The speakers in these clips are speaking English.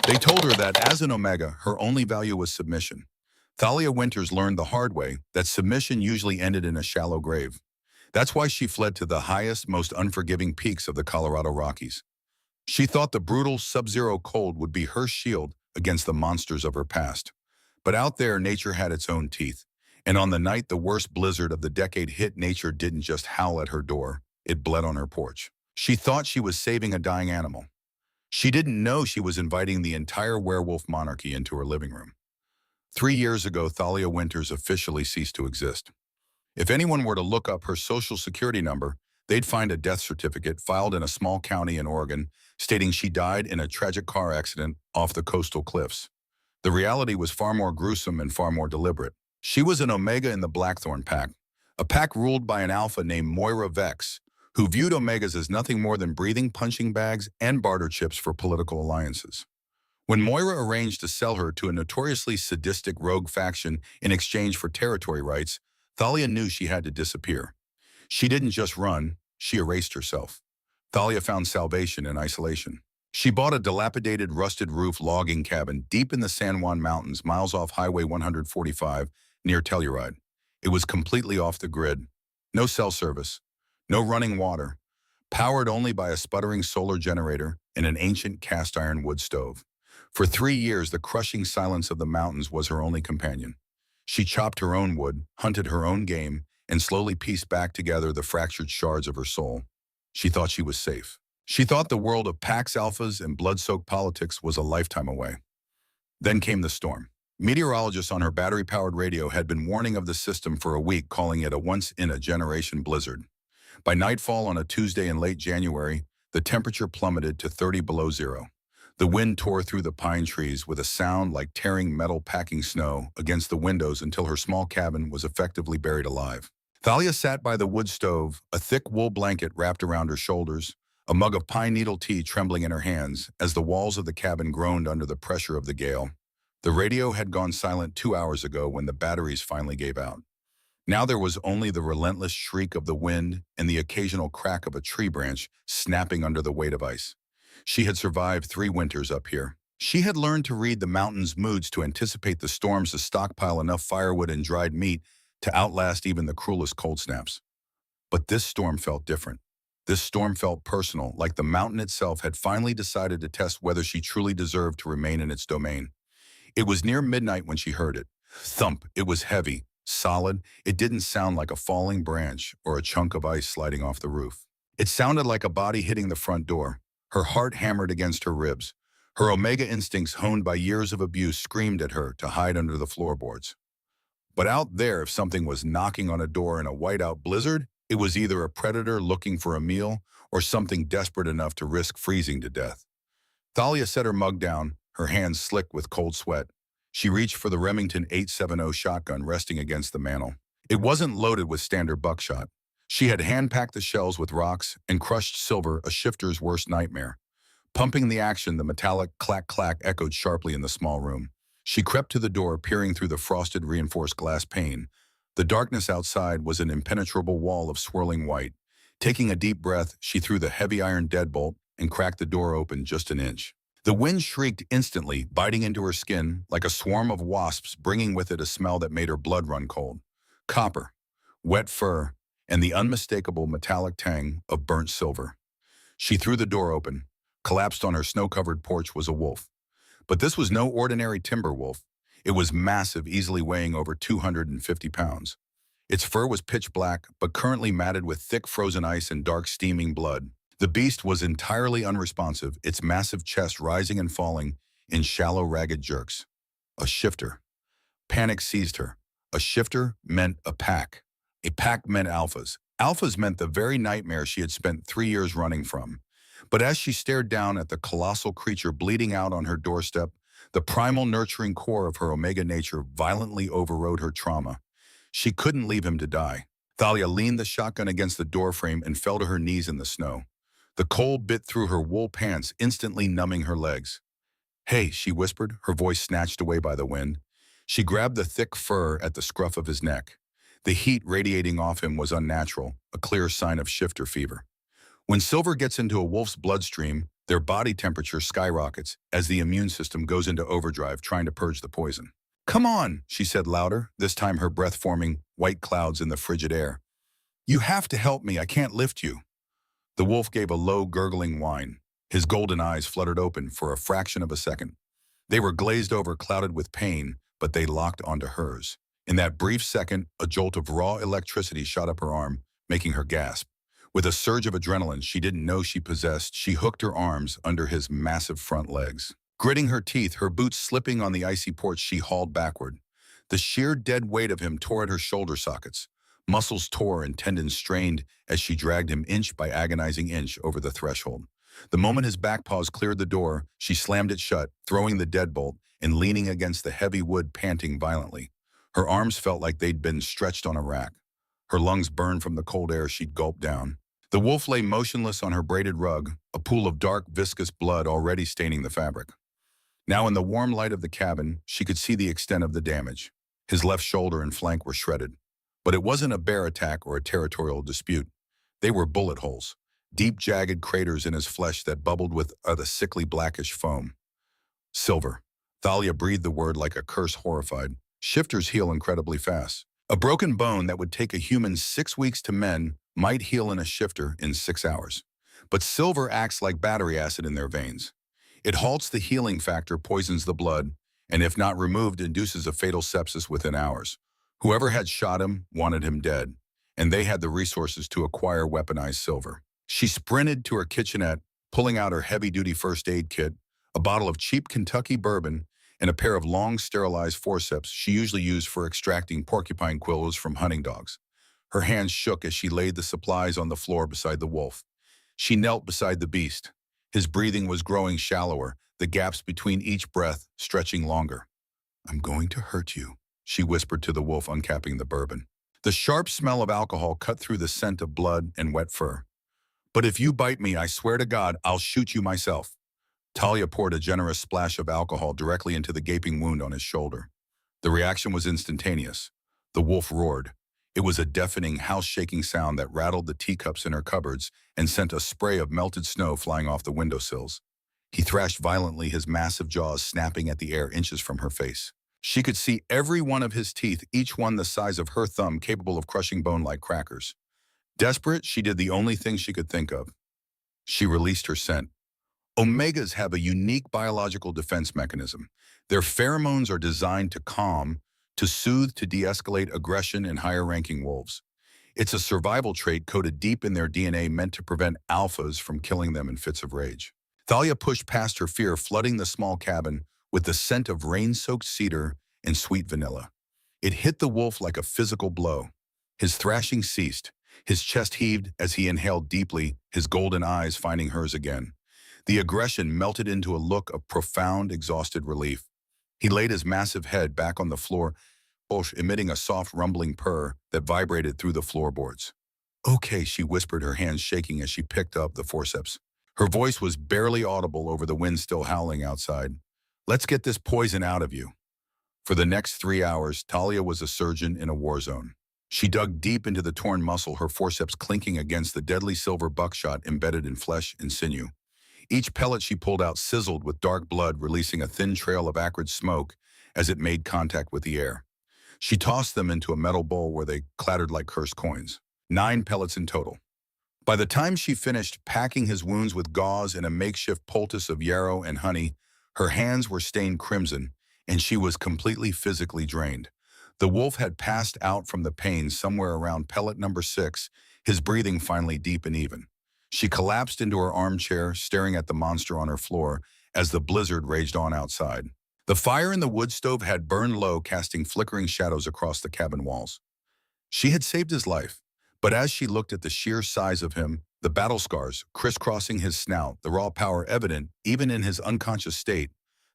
They told her that as an Omega, her only value was submission. Thalia Winters learned the hard way that submission usually ended in a shallow grave. That's why she fled to the highest, most unforgiving peaks of the Colorado Rockies. She thought the brutal sub-zero cold would be her shield against the monsters of her past. But out there, nature had its own teeth. And on the night the worst blizzard of the decade hit, nature didn't just howl at her door, it bled on her porch. She thought she was saving a dying animal. She didn't know she was inviting the entire werewolf monarchy into her living room. 3 years ago, Thalia Winters officially ceased to exist. If anyone were to look up her social security number, they'd find a death certificate filed in a small county in Oregon stating she died in a tragic car accident off the coastal cliffs. The reality was far more gruesome and far more deliberate. She was an Omega in the Blackthorn pack, a pack ruled by an Alpha named Moira Vex, who viewed Omegas as nothing more than breathing punching bags and barter chips for political alliances. When Moira arranged to sell her to a notoriously sadistic rogue faction in exchange for territory rights, Thalia knew she had to disappear. She didn't just run, she erased herself. Thalia found salvation in isolation. She bought a dilapidated, rusted-roof logging cabin deep in the San Juan Mountains, miles off Highway 145, near Telluride. It was completely off the grid. No cell service, no running water, powered only by a sputtering solar generator and an ancient cast-iron wood stove. For 3 years, the crushing silence of the mountains was her only companion. She chopped her own wood, hunted her own game, and slowly pieced back together the fractured shards of her soul. She thought she was safe. She thought the world of Pax Alphas and blood-soaked politics was a lifetime away. Then came the storm. Meteorologists on her battery-powered radio had been warning of the system for a week, calling it a once-in-a-generation blizzard. By nightfall on a Tuesday in late January, the temperature plummeted to 30 below zero. The wind tore through the pine trees with a sound like tearing metal packing snow against the windows until her small cabin was effectively buried alive. Thalia sat by the wood stove, a thick wool blanket wrapped around her shoulders, a mug of pine needle tea trembling in her hands as the walls of the cabin groaned under the pressure of the gale. The radio had gone silent 2 hours ago when the batteries finally gave out. Now there was only the relentless shriek of the wind and the occasional crack of a tree branch snapping under the weight of ice. She had survived 3 winters up here. She had learned to read the mountain's moods to anticipate the storms to stockpile enough firewood and dried meat to outlast even the cruelest cold snaps. But this storm felt different. This storm felt personal, like the mountain itself had finally decided to test whether she truly deserved to remain in its domain. It was near midnight when she heard it. Thump. It was heavy, solid. It didn't sound like a falling branch or a chunk of ice sliding off the roof. It sounded like a body hitting the front door. Her heart hammered against her ribs. Her Omega instincts, honed by years of abuse, screamed at her to hide under the floorboards. But out there, if something was knocking on a door in a whiteout blizzard, it was either a predator looking for a meal or something desperate enough to risk freezing to death. Thalia set her mug down, her hands slick with cold sweat. She reached for the Remington 870 shotgun resting against the mantel. It wasn't loaded with standard buckshot. She had hand-packed the shells with rocks and crushed silver, a shifter's worst nightmare. Pumping the action, the metallic clack-clack echoed sharply in the small room. She crept to the door, peering through the frosted reinforced glass pane. The darkness outside was an impenetrable wall of swirling white. Taking a deep breath, she threw the heavy iron deadbolt and cracked the door open just an inch. The wind shrieked instantly, biting into her skin like a swarm of wasps, bringing with it a smell that made her blood run cold. Copper, wet fur, and the unmistakable metallic tang of burnt silver. She threw the door open. Collapsed on her snow-covered porch was a wolf. But this was no ordinary timber wolf. It was massive, easily weighing over 250 pounds. Its fur was pitch black, but currently matted with thick frozen ice and dark steaming blood. The beast was entirely unresponsive, its massive chest rising and falling in shallow, ragged jerks. A shifter. Panic seized her. A shifter meant a pack. A pack meant alphas. Alphas meant the very nightmare she had spent 3 years running from. But as she stared down at the colossal creature bleeding out on her doorstep, the primal nurturing core of her Omega nature violently overrode her trauma. She couldn't leave him to die. Thalia leaned the shotgun against the doorframe and fell to her knees in the snow. The cold bit through her wool pants, instantly numbing her legs. "Hey," she whispered, her voice snatched away by the wind. She grabbed the thick fur at the scruff of his neck. The heat radiating off him was unnatural, a clear sign of shifter fever. When silver gets into a wolf's bloodstream, Their body temperature skyrockets as the immune system goes into overdrive trying to purge the poison. "Come on," she said louder, this time her breath forming white clouds in the frigid air. "You have to help me, I can't lift you." The wolf gave a low, gurgling whine. His golden eyes fluttered open for a fraction of a second. They were glazed over, clouded with pain, but they locked onto hers. In that brief second, a jolt of raw electricity shot up her arm, making her gasp. With a surge of adrenaline she didn't know she possessed, she hooked her arms under his massive front legs. Gritting her teeth, her boots slipping on the icy porch, she hauled backward. The sheer dead weight of him tore at her shoulder sockets. Muscles tore and tendons strained as she dragged him inch by agonizing inch over the threshold. The moment his back paws cleared the door, she slammed it shut, throwing the deadbolt and leaning against the heavy wood, panting violently. Her arms felt like they'd been stretched on a rack. Her lungs burned from the cold air she'd gulped down. The wolf lay motionless on her braided rug, a pool of dark, viscous blood already staining the fabric. Now in the warm light of the cabin, she could see the extent of the damage. His left shoulder and flank were shredded. But it wasn't a bear attack or a territorial dispute. They were bullet holes, deep jagged craters in his flesh that bubbled with the sickly blackish foam. Silver. Thalia breathed the word like a curse, horrified. Shifters heal incredibly fast. A broken bone that would take a human 6 weeks to mend might heal in a shifter in 6 hours. But silver acts like battery acid in their veins. It halts the healing factor, poisons the blood, and if not removed, induces a fatal sepsis within hours. Whoever had shot him wanted him dead, and they had the resources to acquire weaponized silver. She sprinted to her kitchenette, pulling out her heavy-duty first aid kit, a bottle of cheap Kentucky bourbon, and a pair of long, sterilized forceps she usually used for extracting porcupine quills from hunting dogs. Her hands shook as she laid the supplies on the floor beside the wolf. She knelt beside the beast. His breathing was growing shallower, the gaps between each breath stretching longer. "I'm going to hurt you," she whispered to the wolf, uncapping the bourbon. The sharp smell of alcohol cut through the scent of blood and wet fur. "But if you bite me, I swear to God, I'll shoot you myself." Talia poured a generous splash of alcohol directly into the gaping wound on his shoulder. The reaction was instantaneous. The wolf roared. It was a deafening, house-shaking sound that rattled the teacups in her cupboards and sent a spray of melted snow flying off the windowsills. He thrashed violently, his massive jaws snapping at the air inches from her face. She could see every one of his teeth, each one the size of her thumb, capable of crushing bone like crackers. Desperate, she did the only thing she could think of. She released her scent. Omegas have a unique biological defense mechanism. Their pheromones are designed to calm, to soothe, to de-escalate aggression in higher-ranking wolves. It's a survival trait coded deep in their DNA meant to prevent alphas from killing them in fits of rage. Thalia pushed past her fear, flooding the small cabin with the scent of rain-soaked cedar and sweet vanilla. It hit the wolf like a physical blow. His thrashing ceased. His chest heaved as he inhaled deeply, his golden eyes finding hers again. The aggression melted into a look of profound, exhausted relief. He laid his massive head back on the floor, emitting a soft, rumbling purr that vibrated through the floorboards. "Okay," she whispered, her hands shaking as she picked up the forceps. Her voice was barely audible over the wind still howling outside. "Let's get this poison out of you." For the next 3 hours, Talia was a surgeon in a war zone. She dug deep into the torn muscle, her forceps clinking against the deadly silver buckshot embedded in flesh and sinew. Each pellet she pulled out sizzled with dark blood, releasing a thin trail of acrid smoke as it made contact with the air. She tossed them into a metal bowl where they clattered like cursed coins. 9 pellets in total. By the time she finished packing his wounds with gauze and a makeshift poultice of yarrow and honey, her hands were stained crimson, and she was completely physically drained. The wolf had passed out from the pain somewhere around pellet number 6, his breathing finally deep and even. She collapsed into her armchair, staring at the monster on her floor as the blizzard raged on outside. The fire in the wood stove had burned low, casting flickering shadows across the cabin walls. She had saved his life, but as she looked at the sheer size of him, the battle scars crisscrossing his snout, the raw power evident even in his unconscious state,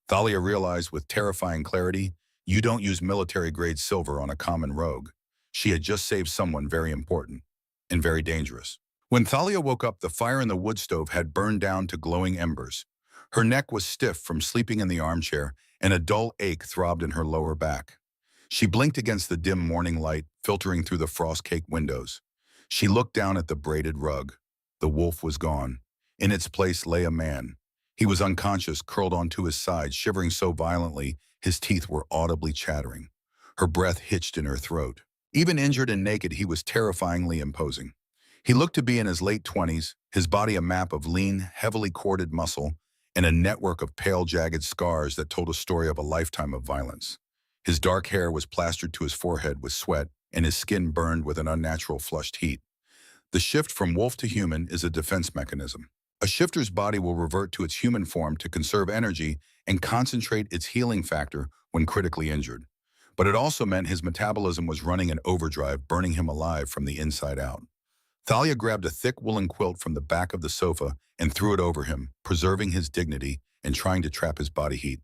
Thalia realized with terrifying clarity, you don't use military-grade silver on a common rogue. She had just saved someone very important and very dangerous. When Thalia woke up, the fire in the wood stove had burned down to glowing embers. Her neck was stiff from sleeping in the armchair, and a dull ache throbbed in her lower back. She blinked against the dim morning light filtering through the frost-caked windows. She looked down at the braided rug. The wolf was gone. In its place lay a man, He was unconscious, curled onto his side, shivering so violently his teeth were audibly chattering. Her breath hitched in her throat. Even injured and naked, he was terrifyingly imposing. He looked to be in his late 20s, his body a map of lean, heavily corded muscle, and a network of pale, jagged scars that told a story of a lifetime of violence. His dark hair was plastered to his forehead with sweat, and his skin burned with an unnatural flushed heat. The shift from wolf to human is a defense mechanism. A shifter's body will revert to its human form to conserve energy and concentrate its healing factor when critically injured. But it also meant his metabolism was running in overdrive, burning him alive from the inside out. Thalia grabbed a thick woolen quilt from the back of the sofa and threw it over him, preserving his dignity and trying to trap his body heat.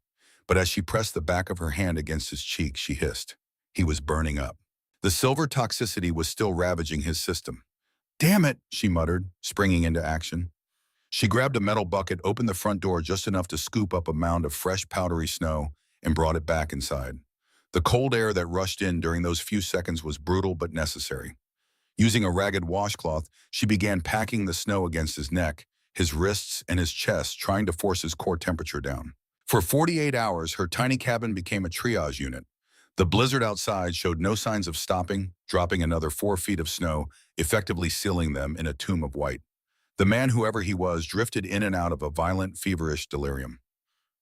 But as she pressed the back of her hand against his cheek, she hissed. He was burning up. The silver toxicity was still ravaging his system. "Damn it," she muttered, springing into action. She grabbed a metal bucket, opened the front door just enough to scoop up a mound of fresh, powdery snow, and brought it back inside. The cold air that rushed in during those few seconds was brutal but necessary. Using a ragged washcloth, she began packing the snow against his neck, his wrists, and his chest, trying to force his core temperature down. For 48 hours, her tiny cabin became a triage unit. The blizzard outside showed no signs of stopping, dropping another 4 feet of snow, effectively sealing them in a tomb of white. The man, whoever he was, drifted in and out of a violent, feverish delirium.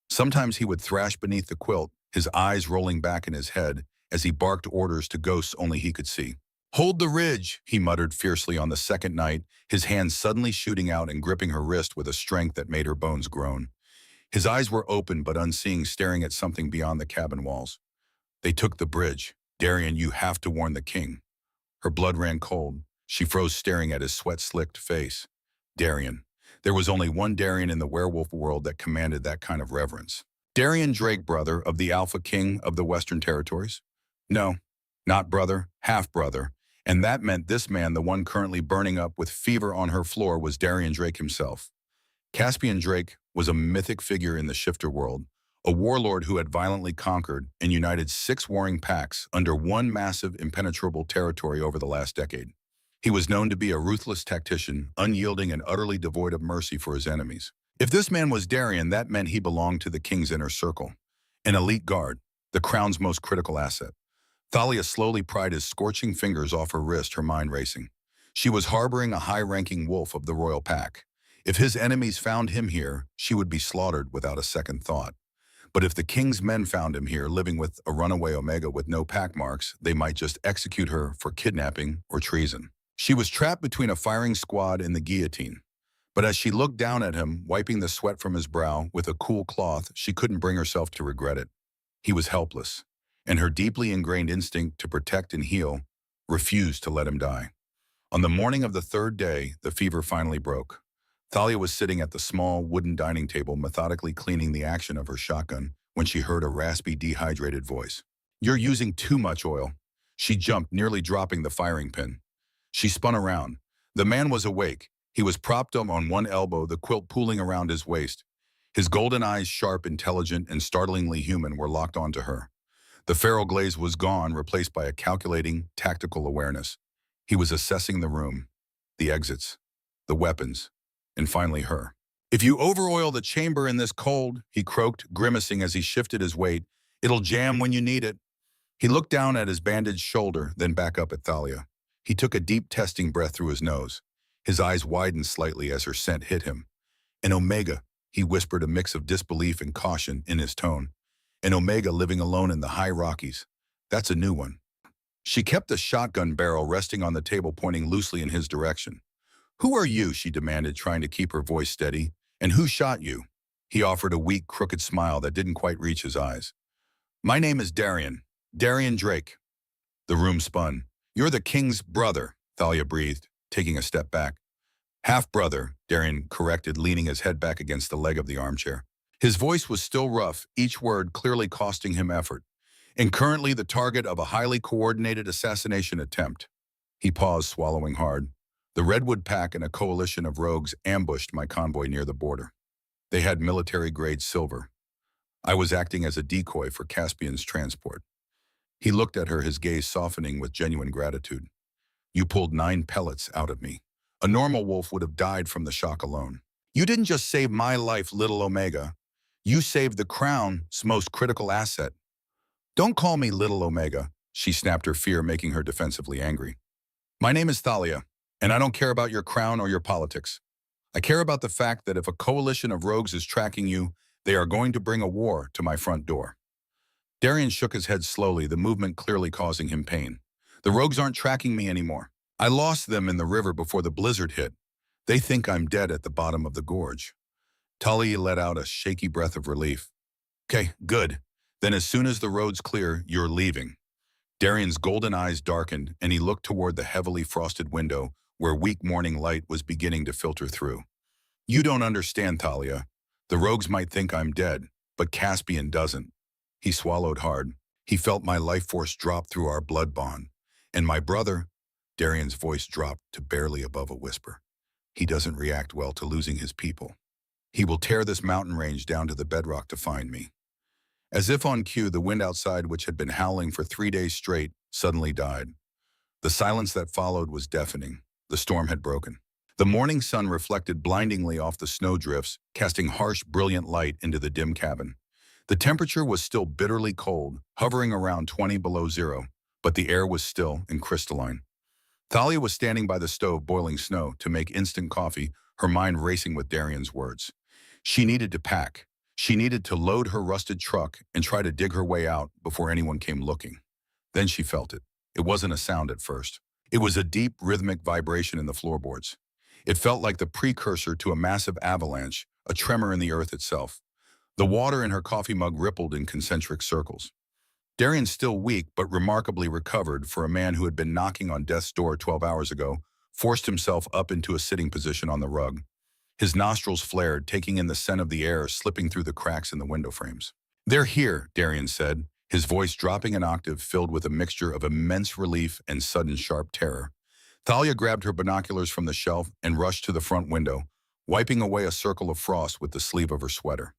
Sometimes he would thrash beneath the quilt, his eyes rolling back in his head as he barked orders to ghosts only he could see. "Hold the ridge," he muttered fiercely on the second night, his hands suddenly shooting out and gripping her wrist with a strength that made her bones groan. His eyes were open but unseeing, staring at something beyond the cabin walls. "They took the bridge. Darian, you have to warn the king." Her blood ran cold. She froze, staring at his sweat-slicked face. Darian. There was only one Darian in the werewolf world that commanded that kind of reverence. Darian Drake, brother of the Alphaking of the Western Territories? No, not brother, half-brother. And that meant this man, the one currently burning up with fever on her floor, was Darian Drake himself. Caspian Drake was a mythic figure in the shifter world, a warlord who had violently conquered and united 6 warring packs under one massive, impenetrable territory over the last decade. He was known to be a ruthless tactician, unyielding and utterly devoid of mercy for his enemies. If this man was Darian, that meant he belonged to the king's inner circle, an elite guard, the crown's most critical asset. Thalia slowly pried his scorching fingers off her wrist, her mind racing. She was harboring a high-ranking wolf of the royal pack. If his enemies found him here, she would be slaughtered without a second thought. But if the king's men found him here, living with a runaway Omega with no pack marks, they might just execute her for kidnapping or treason. She was trapped between a firing squad and the guillotine. But as she looked down at him, wiping the sweat from his brow with a cool cloth, she couldn't bring herself to regret it. He was helpless, and her deeply ingrained instinct to protect and heal refused to let him die. On the morning of the 3rd day, the fever finally broke. Thalia was sitting at the small wooden dining table, methodically cleaning the action of her shotgun, when she heard a raspy, dehydrated voice. "You're using too much oil." She jumped, nearly dropping the firing pin. She spun around. The man was awake. He was propped up on one elbow, the quilt pooling around his waist. His golden eyes, sharp, intelligent, and startlingly human, were locked onto her. The feral glaze was gone, replaced by a calculating, tactical awareness. He was assessing the room, the exits, the weapons, and finally her. "If you overoil the chamber in this cold," he croaked, grimacing as he shifted his weight, "it'll jam when you need it." He looked down at his bandaged shoulder, then back up at Thalia. He took a deep, testing breath through his nose. His eyes widened slightly as her scent hit him. "An Omega," he whispered, a mix of disbelief and caution in his tone. "An Omega living alone in the high Rockies. That's a new one." She kept the shotgun barrel resting on the table, pointing loosely in his direction. "Who are you?" she demanded, trying to keep her voice steady. "And who shot you?" He offered a weak, crooked smile that didn't quite reach his eyes. "My name is Darian. Darian Drake." The room spun. "You're the king's brother," Thalia breathed, taking a step back. "Half-brother," Darian corrected, leaning his head back against the leg of the armchair. His voice was still rough, each word clearly costing him effort. "And currently the target of a highly coordinated assassination attempt." He paused, swallowing hard. "The Redwood Pack and a coalition of rogues ambushed my convoy near the border. They had military-grade silver. I was acting as a decoy for Caspian's transport." He looked at her, his gaze softening with genuine gratitude. "You pulled 9 pellets out of me. A normal wolf would have died from the shock alone. You didn't just save my life, little Omega. You saved the crown's most critical asset. Don't call me little Omega, she snapped, her fear making her defensively angry. My name is Thalia, and I don't care about your crown or your politics. I care about the fact that if a coalition of rogues is tracking you, they are going to bring a war to my front door. Darian shook his head slowly, the movement clearly causing him pain. The rogues aren't tracking me anymore. I lost them in the river before the blizzard hit. They think I'm dead at the bottom of the gorge. Tully let out a shaky breath of relief. Okay, good. Then as soon as the road's clear, you're leaving. Darian's golden eyes darkened, and he looked toward the heavily frosted window where weak morning light was beginning to filter through. You don't understand, Thalia. The rogues might think I'm dead, but Caspian doesn't. He swallowed hard. He felt my life force drop through our blood bond. And my brother, Darian's voice dropped to barely above a whisper. He doesn't react well to losing his people. He will tear this mountain range down to the bedrock to find me. As if on cue, the wind outside, which had been howling for 3 days straight, suddenly died. The silence that followed was deafening. The storm had broken. The morning sun reflected blindingly off the snowdrifts, casting harsh, brilliant light into the dim cabin. The temperature was still bitterly cold, hovering around 20 below zero, but the air was still and crystalline. Thalia was standing by the stove boiling snow to make instant coffee, her mind racing with Darian's words. She needed to pack. She needed to load her rusted truck and try to dig her way out before anyone came looking. Then she felt it. It wasn't a sound at first. It was a deep, rhythmic vibration in the floorboards. It felt like the precursor to a massive avalanche, a tremor in the earth itself. The water in her coffee mug rippled in concentric circles. Darian, still weak but remarkably recovered for a man who had been knocking on death's door 12 hours ago, forced himself up into a sitting position on the rug. His nostrils flared, taking in the scent of the air slipping through the cracks in the window frames. They're here, Darian said, his voice dropping an octave filled with a mixture of immense relief and sudden sharp terror. Thalia grabbed her binoculars from the shelf and rushed to the front window, wiping away a circle of frost with the sleeve of her sweater.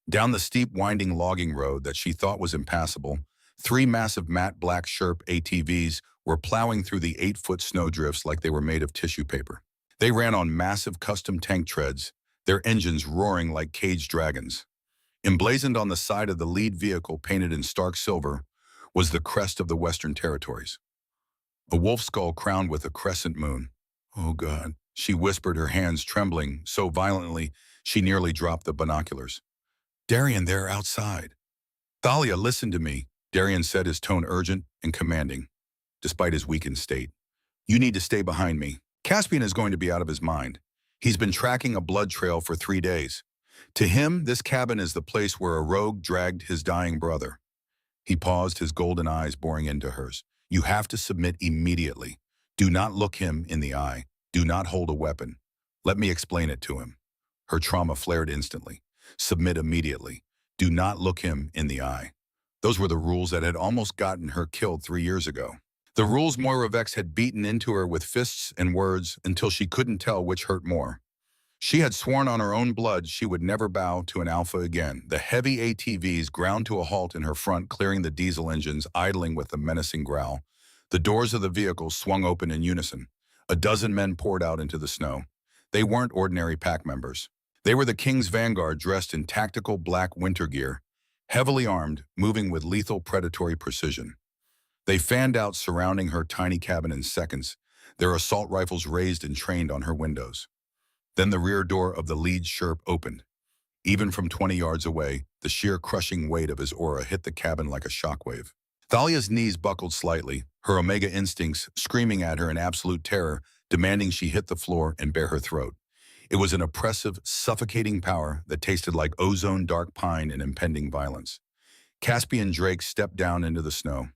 Down the steep, winding logging road that she thought was impassable, 3 massive matte black Sherp ATVs were plowing through the 8-foot snowdrifts like they were made of tissue paper. They ran on massive custom tank treads, their engines roaring like caged dragons. Emblazoned on the side of the lead vehicle, painted in stark silver, was the crest of the Western Territories. A wolf skull crowned with a crescent moon. Oh, God, she whispered, her hands trembling so violently she nearly dropped the binoculars. Darian, they're outside. Thalia, listen to me, Darian said, his tone urgent and commanding, despite his weakened state. You need to stay behind me. Caspian is going to be out of his mind. He's been tracking a blood trail for 3 days. To him, this cabin is the place where a rogue dragged his dying brother. He paused, his golden eyes boring into hers. You have to submit immediately. Do not look him in the eye. Do not hold a weapon. Let me explain it to him. Her trauma flared instantly. Submit immediately. Do not look him in the eye. Those were the rules that had almost gotten her killed 3 years ago. The rules Moira Vex had beaten into her with fists and words until she couldn't tell which hurt more. She had sworn on her own blood she would never bow to an Alpha again. The heavy ATVs ground to a halt in her front, clearing the diesel engines, idling with a menacing growl. The doors of the vehicle swung open in unison. A dozen men poured out into the snow. They weren't ordinary pack members. They were the King's Vanguard, dressed in tactical black winter gear, heavily armed, moving with lethal predatory precision. They fanned out, surrounding her tiny cabin in seconds, their assault rifles raised and trained on her windows. Then the rear door of the lead Sherp opened. Even from 20 yards away, the sheer crushing weight of his aura hit the cabin like a shockwave. Thalia's knees buckled slightly, her Omega instincts screaming at her in absolute terror, demanding she hit the floor and bare her throat. It was an oppressive, suffocating power that tasted like ozone, dark pine, and impending violence. Caspian Drake stepped down into the snow.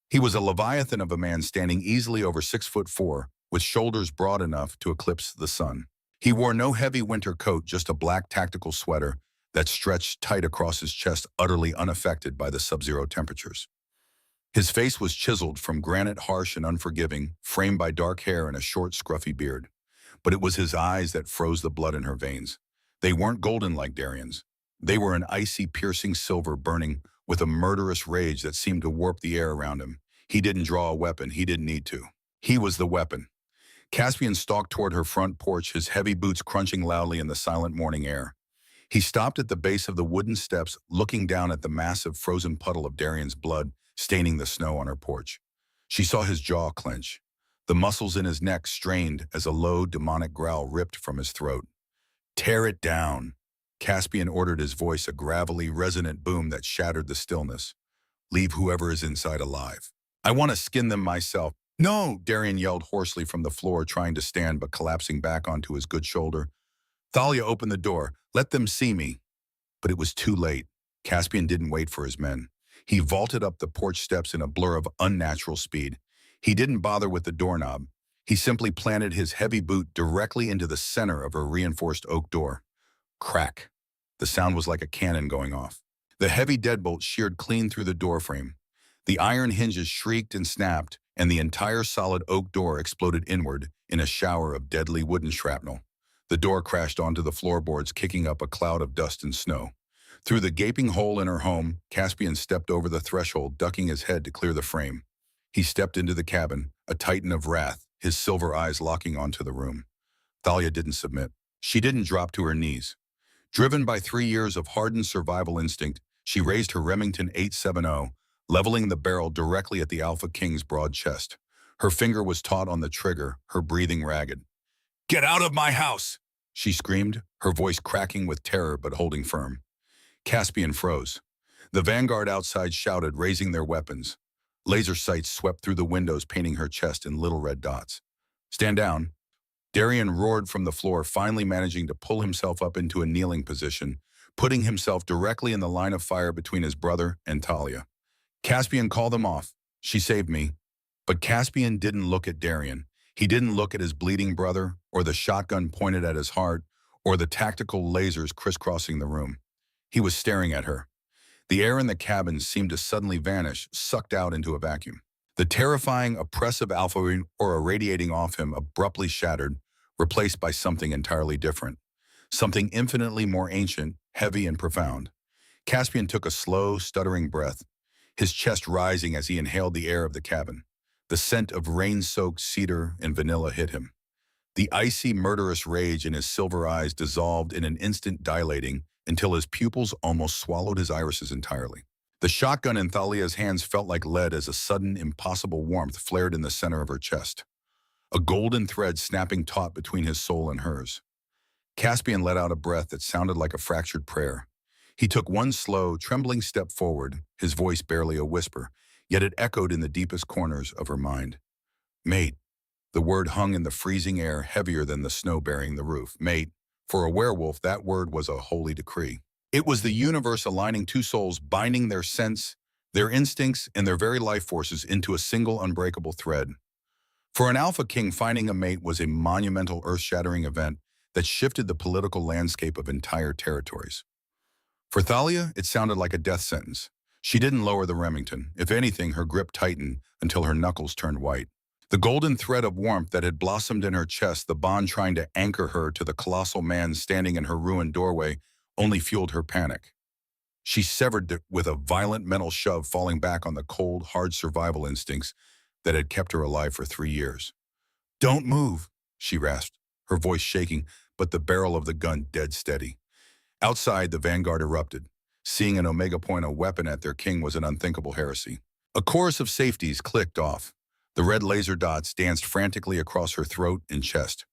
He was a leviathan of a man standing easily over 6'4", with shoulders broad enough to eclipse the sun. He wore no heavy winter coat, just a black tactical sweater that stretched tight across his chest, utterly unaffected by the sub-zero temperatures. His face was chiseled from granite, harsh and unforgiving, framed by dark hair and a short, scruffy beard. But it was his eyes that froze the blood in her veins. They weren't golden like Darian's. They were an icy, piercing silver, burning with a murderous rage that seemed to warp the air around him. He didn't draw a weapon. He didn't need to. He was the weapon. Caspian stalked toward her front porch, his heavy boots crunching loudly in the silent morning air. He stopped at the base of the wooden steps, looking down at the massive frozen puddle of Darian's blood staining the snow on her porch. She saw his jaw clench. The muscles in his neck strained as a low, demonic growl ripped from his throat. "Tear it down," Caspian ordered, his voice a gravelly, resonant boom that shattered the stillness. "Leave whoever is inside alive. I want to skin them myself." "No!" Darian yelled hoarsely from the floor, trying to stand but collapsing back onto his good shoulder. Thalia opened the door. "Let them see me." But it was too late. Caspian didn't wait for his men. He vaulted up the porch steps in a blur of unnatural speed. He didn't bother with the doorknob. He simply planted his heavy boot directly into the center of her reinforced oak door. Crack. The sound was like a cannon going off. The heavy deadbolt sheared clean through the doorframe. The iron hinges shrieked and snapped, and the entire solid oak door exploded inward in a shower of deadly wooden shrapnel. The door crashed onto the floorboards, kicking up a cloud of dust and snow. Through the gaping hole in her home, Caspian stepped over the threshold, ducking his head to clear the frame. He stepped into the cabin, a titan of wrath, his silver eyes locking onto the room. Thalia didn't submit. She didn't drop to her knees. Driven by 3 years of hardened survival instinct, she raised her Remington 870, leveling the barrel directly at the Alphaking's broad chest. Her finger was taut on the trigger, her breathing ragged. "Get out of my house!" she screamed, her voice cracking with terror but holding firm. Caspian froze. The vanguard outside shouted, raising their weapons. Laser sights swept through the windows, painting her chest in little red dots. "Stand down." Darian roared from the floor, finally managing to pull himself up into a kneeling position, putting himself directly in the line of fire between his brother and Thalia. "Caspian, call them off. She saved me." But Caspian didn't look at Darian. He didn't look at his bleeding brother, or the shotgun pointed at his heart, or the tactical lasers crisscrossing the room. He was staring at her. The air in the cabin seemed to suddenly vanish, sucked out into a vacuum. The terrifying, oppressive alpha aura radiating off him abruptly shattered, replaced by something entirely different. Something infinitely more ancient, heavy, and profound. Caspian took a slow, stuttering breath, his chest rising as he inhaled the air of the cabin. The scent of rain-soaked cedar and vanilla hit him. The icy, murderous rage in his silver eyes dissolved in an instant, dilating until his pupils almost swallowed his irises entirely. The shotgun in Thalia's hands felt like lead as a sudden, impossible warmth flared in the center of her chest, a golden thread snapping taut between his soul and hers. Caspian let out a breath that sounded like a fractured prayer. He took one slow, trembling step forward, his voice barely a whisper, yet it echoed in the deepest corners of her mind. "Mate." The word hung in the freezing air, heavier than the snow bearing the roof. Mate. For a werewolf, that word was a holy decree. It was the universe aligning two souls, binding their sense, their instincts, and their very life forces into a single unbreakable thread. For an Alpha King, finding a mate was a monumental, earth-shattering event that shifted the political landscape of entire territories. For Thalia, it sounded like a death sentence. She didn't lower the Remington. If anything, her grip tightened until her knuckles turned white. The golden thread of warmth that had blossomed in her chest, the bond trying to anchor her to the colossal man standing in her ruined doorway, only fueled her panic. She severed it with a violent mental shove, falling back on the cold, hard survival instincts that had kept her alive for 3 years. "Don't move," she rasped, her voice shaking, but the barrel of the gun dead steady. Outside, the vanguard erupted. Seeing an Omega point a weapon at their king was an unthinkable heresy. A chorus of safeties clicked off. The red laser dots danced frantically across her throat and chest.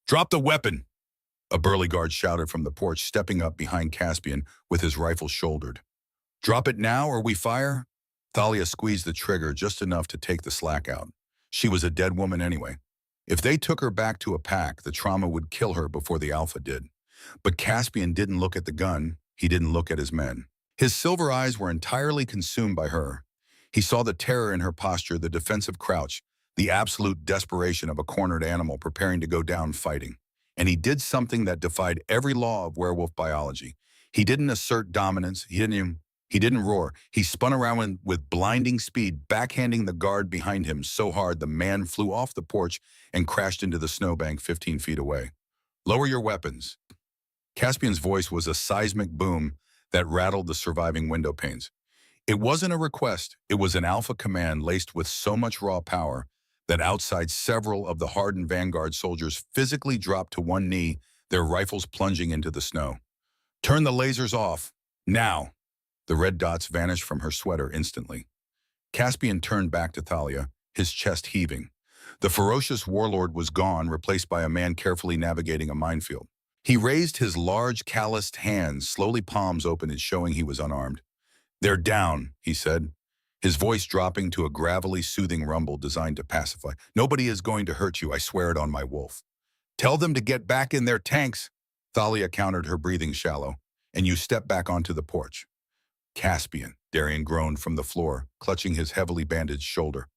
"Drop the weapon!" a burly guard shouted from the porch, stepping up behind Caspian with his rifle shouldered. "Drop it now or we fire?" Thalia squeezed the trigger just enough to take the slack out. She was a dead woman anyway. If they took her back to a pack, the trauma would kill her before the Alpha did. But Caspian didn't look at the gun. He didn't look at his men. His silver eyes were entirely consumed by her. He saw the terror in her posture, the defensive crouch, the absolute desperation of a cornered animal preparing to go down fighting. And he did something that defied every law of werewolf biology. He didn't assert dominance. He didn't roar. He spun around with blinding speed, backhanding the guard behind him so hard the man flew off the porch and crashed into the snowbank 15 feet away. "Lower your weapons." Caspian's voice was a seismic boom that rattled the surviving window panes. It wasn't a request. It was an alpha command laced with so much raw power that outside several of the hardened vanguard soldiers physically dropped to one knee, their rifles plunging into the snow. "Turn the lasers off. Now!" The red dots vanished from her sweater instantly. Caspian turned back to Thalia, his chest heaving. The ferocious warlord was gone, replaced by a man carefully navigating a minefield. He raised his large, calloused hands, slowly palms open and showing he was unarmed. "They're down," he said, his voice dropping to a gravelly, soothing rumble designed to pacify. "Nobody is going to hurt you, I swear it on my wolf." "Tell them to get back in their tanks," Thalia countered, her breathing shallow, "and you step back onto the porch." "Caspian," Darian groaned from the floor, clutching his heavily bandaged shoulder.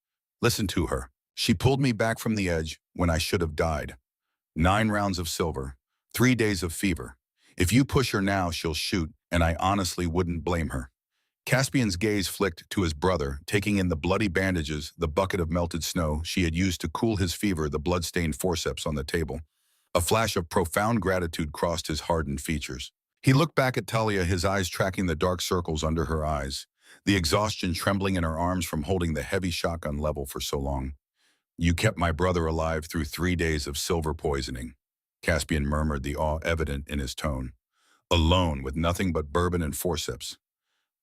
"Listen to her. She pulled me back from the edge when I should have died. 9 rounds of silver, 3 days of fever. If you push her now, she'll shoot, and I honestly wouldn't blame her." Caspian's gaze flicked to his brother, taking in the bloody bandages, the bucket of melted snow she had used to cool his fever, the blood-stained forceps on the table. A flash of profound gratitude crossed his hardened features. He looked back at Talia, his eyes tracking the dark circles under her eyes, the exhaustion trembling in her arms from holding the heavy shotgun level for so long. "You kept my brother alive through 3 days of silver poisoning," Caspian murmured, the awe evident in his tone. "Alone, with nothing but bourbon and forceps."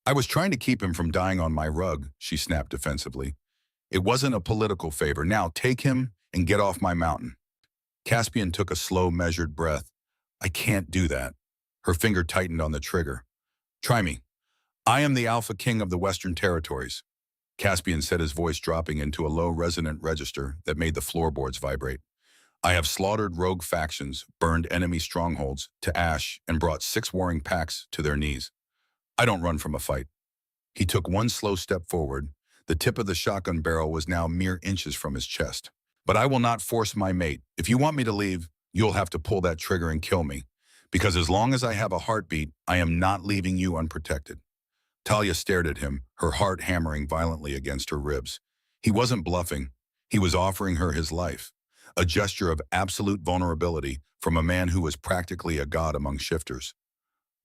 "I was trying to keep him from dying on my rug," she snapped defensively. "It wasn't a political favor. Now take him and get off my mountain." Caspian took a slow, measured breath. "I can't do that." Her finger tightened on the trigger. "Try me. I am the Alpha King of the Western Territories." Caspian said, his voice dropping into a low, resonant register that made the floorboards vibrate. "I have slaughtered rogue factions, burned enemy strongholds to ash, and brought 6 warring packs to their knees. I don't run from a fight." He took one slow step forward. The tip of the shotgun barrel was now mere inches from his chest. "But I will not force my mate. If you want me to leave, you'll have to pull that trigger and kill me. Because as long as I have a heartbeat, I am not leaving you unprotected." Talia stared at him, her heart hammering violently against her ribs. He wasn't bluffing. He was offering her his life, a gesture of absolute vulnerability from a man who was practically a god among shifters.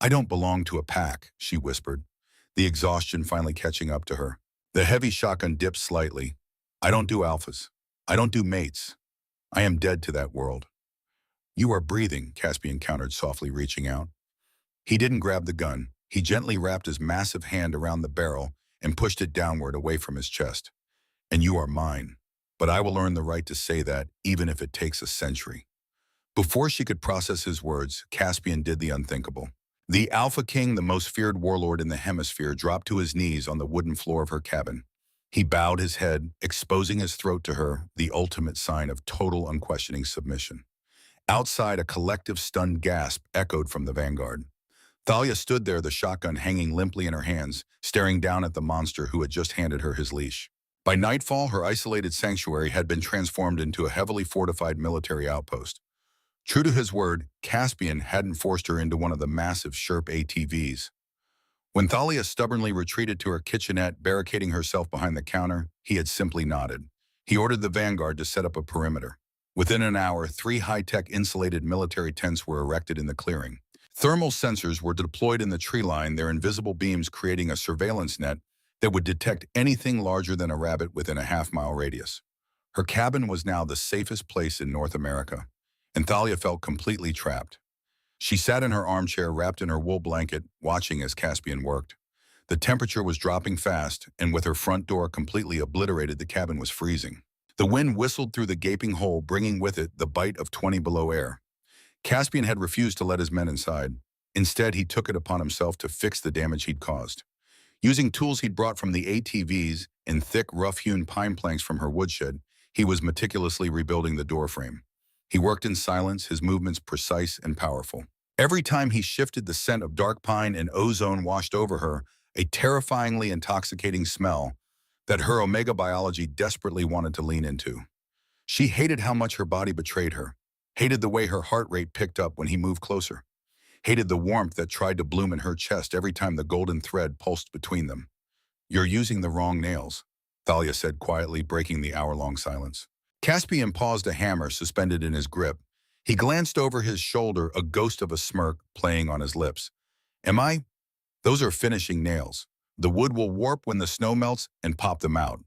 "I don't belong to a pack," she whispered, the exhaustion finally catching up to her. The heavy shotgun dipped slightly. "I don't do alphas. I don't do mates. I am dead to that world." "You are breathing," Caspian countered softly, reaching out. He didn't grab the gun. He gently wrapped his massive hand around the barrel and pushed it downward away from his chest. "And you are mine. But I will earn the right to say that, even if it takes a century." Before she could process his words, Caspian did the unthinkable. The Alpha King, the most feared warlord in the hemisphere, dropped to his knees on the wooden floor of her cabin. He bowed his head, exposing his throat to her, the ultimate sign of total, unquestioning submission. Outside, a collective stunned gasp echoed from the vanguard. Thalia stood there, the shotgun hanging limply in her hands, staring down at the monster who had just handed her his leash. By nightfall, her isolated sanctuary had been transformed into a heavily fortified military outpost. True to his word, Caspian hadn't forced her into one of the massive Sherp ATVs. When Thalia stubbornly retreated to her kitchenette, barricading herself behind the counter, he had simply nodded. He ordered the vanguard to set up a perimeter. Within an hour, 3 high-tech insulated military tents were erected in the clearing. Thermal sensors were deployed in the tree line, their invisible beams creating a surveillance net that would detect anything larger than a rabbit within a half-mile radius. Her cabin was now the safest place in North America, and Thalia felt completely trapped. She sat in her armchair wrapped in her wool blanket, watching as Caspian worked. The temperature was dropping fast, and with her front door completely obliterated, the cabin was freezing. The wind whistled through the gaping hole, bringing with it the bite of 20 below air. Caspian had refused to let his men inside. Instead, he took it upon himself to fix the damage he'd caused. Using tools he'd brought from the ATVs and thick, rough-hewn pine planks from her woodshed, he was meticulously rebuilding the doorframe. He worked in silence, his movements precise and powerful. Every time he shifted, the scent of dark pine and ozone washed over her, a terrifyingly intoxicating smell that her omega biology desperately wanted to lean into. She hated how much her body betrayed her, hated the way her heart rate picked up when he moved closer, hated the warmth that tried to bloom in her chest every time the golden thread pulsed between them. "You're using the wrong nails," Thalia said quietly, breaking the hour-long silence. Caspian paused, a hammer suspended in his grip. He glanced over his shoulder, a ghost of a smirk playing on his lips. "Am I? Those are finishing nails. The wood will warp when the snow melts and pop them out.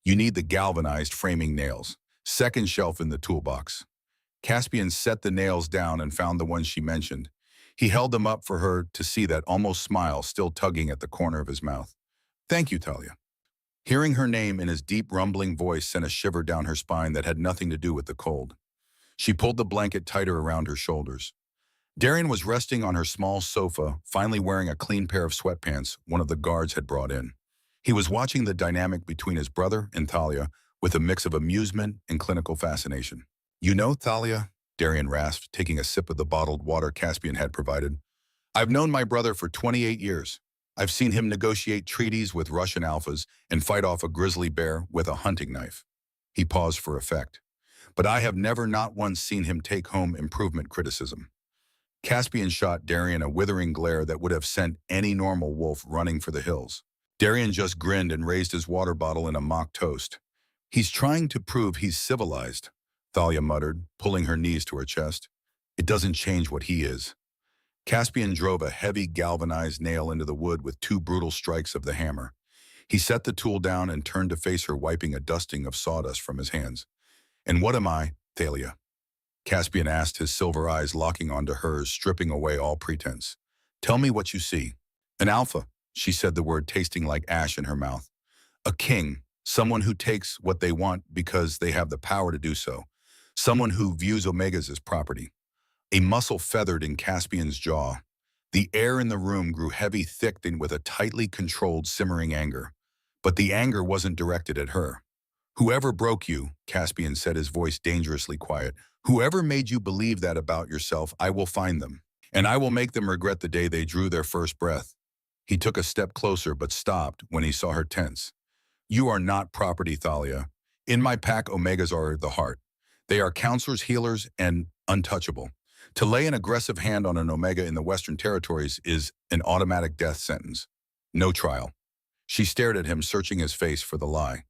You need the galvanized framing nails." Second shelf in the toolbox. Caspian set the nails down and found the ones she mentioned. He held them up for her to see, that almost smile still tugging at the corner of his mouth. Thank you, Talia. Hearing her name in his deep rumbling voice sent a shiver down her spine that had nothing to do with the cold. She pulled the blanket tighter around her shoulders. Darian was resting on her small sofa, finally wearing a clean pair of sweatpants one of the guards had brought in. He was watching the dynamic between his brother and Thalia with a mix of amusement and clinical fascination. You know, Thalia, Darian rasped, taking a sip of the bottled water Caspian had provided. I've known my brother for 28 years. I've seen him negotiate treaties with Russian alphas and fight off a grizzly bear with a hunting knife. He paused for effect. But I have never not once seen him take home improvement criticism. Caspian shot Darian a withering glare that would have sent any normal wolf running for the hills. Darian just grinned and raised his water bottle in a mock toast. He's trying to prove he's civilized, Thalia muttered, pulling her knees to her chest. It doesn't change what he is. Caspian drove a heavy galvanized nail into the wood with 2 brutal strikes of the hammer. He set the tool down and turned to face her, wiping a dusting of sawdust from his hands. And what am I, Thalia? Caspian asked, his silver eyes locking onto hers, stripping away all pretense. Tell me what you see. An alpha, she said, the word tasting like ash in her mouth. A king, someone who takes what they want because they have the power to do so. Someone who views omegas as property. A muscle feathered in Caspian's jaw. The air in the room grew heavy, thick, and with a tightly controlled, simmering anger. But the anger wasn't directed at her. Whoever broke you, Caspian said, his voice dangerously quiet, whoever made you believe that about yourself, I will find them. And I will make them regret the day they drew their first breath. He took a step closer but stopped when he saw her tense. You are not property, Thalia. In my pack, omegas are the heart. They are counselors, healers, and untouchable. To lay an aggressive hand on an omega in the Western Territories is an automatic death sentence. No trial. She stared at him, searching his face for the lie.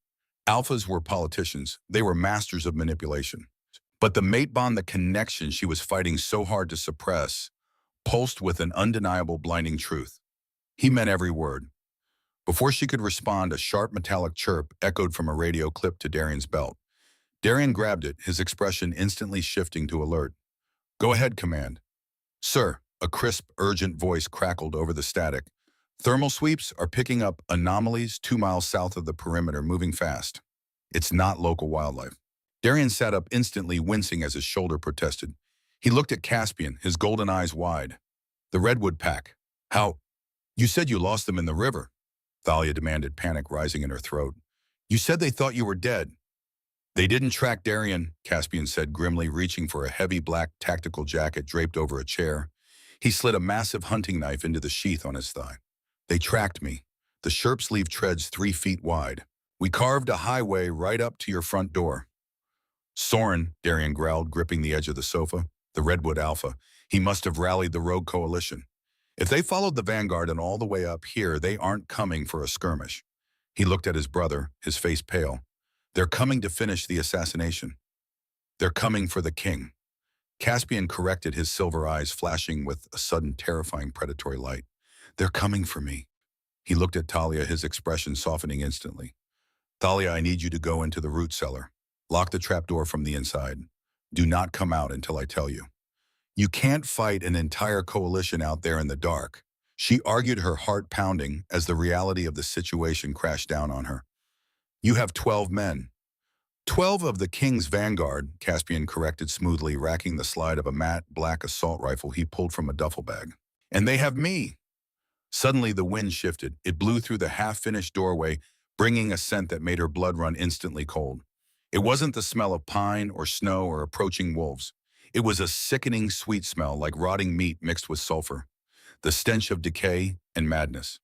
Alphas were politicians. They were masters of manipulation. But the mate bond, the connection she was fighting so hard to suppress, pulsed with an undeniable, blinding truth. He meant every word. Before she could respond, a sharp metallic chirp echoed from a radio clip to Darian's belt. Darian grabbed it, his expression instantly shifting to alert. Go ahead, command. Sir, a crisp, urgent voice crackled over the static. Thermal sweeps are picking up anomalies 2 miles south of the perimeter, moving fast. It's not local wildlife. Darian sat up instantly, wincing as his shoulder protested. He looked at Caspian, his golden eyes wide. The Redwood Pack. How? You said you lost them in the river, Thalia demanded, panic rising in her throat. You said they thought you were dead. They didn't track Darian, Caspian said grimly, reaching for a heavy black tactical jacket draped over a chair. He slid a massive hunting knife into the sheath on his thigh. They tracked me. The Sherps leave treads 3 feet wide. We carved a highway right up to your front door. Soren, Darian growled, gripping the edge of the sofa. The Redwood Alpha. He must have rallied the rogue coalition. If they followed the vanguard and all the way up here, they aren't coming for a skirmish. He looked at his brother, his face pale. They're coming to finish the assassination. They're coming for the king. Caspian corrected, his silver eyes flashing with a sudden terrifying predatory light. They're coming for me. He looked at Thalia, his expression softening instantly. Thalia, I need you to go into the root cellar. Lock the trapdoor from the inside. Do not come out until I tell you. You can't fight an entire coalition out there in the dark. She argued, her heart pounding as the reality of the situation crashed down on her. You have 12 men. 12 of the king's vanguard, Caspian corrected smoothly, racking the slide of a matte black assault rifle he pulled from a duffel bag. And they have me. Suddenly the wind shifted. It blew through the half-finished doorway, bringing a scent that made her blood run instantly cold. It wasn't the smell of pine or snow or approaching wolves. It was a sickening sweet smell, like rotting meat mixed with sulfur. The stench of decay and madness.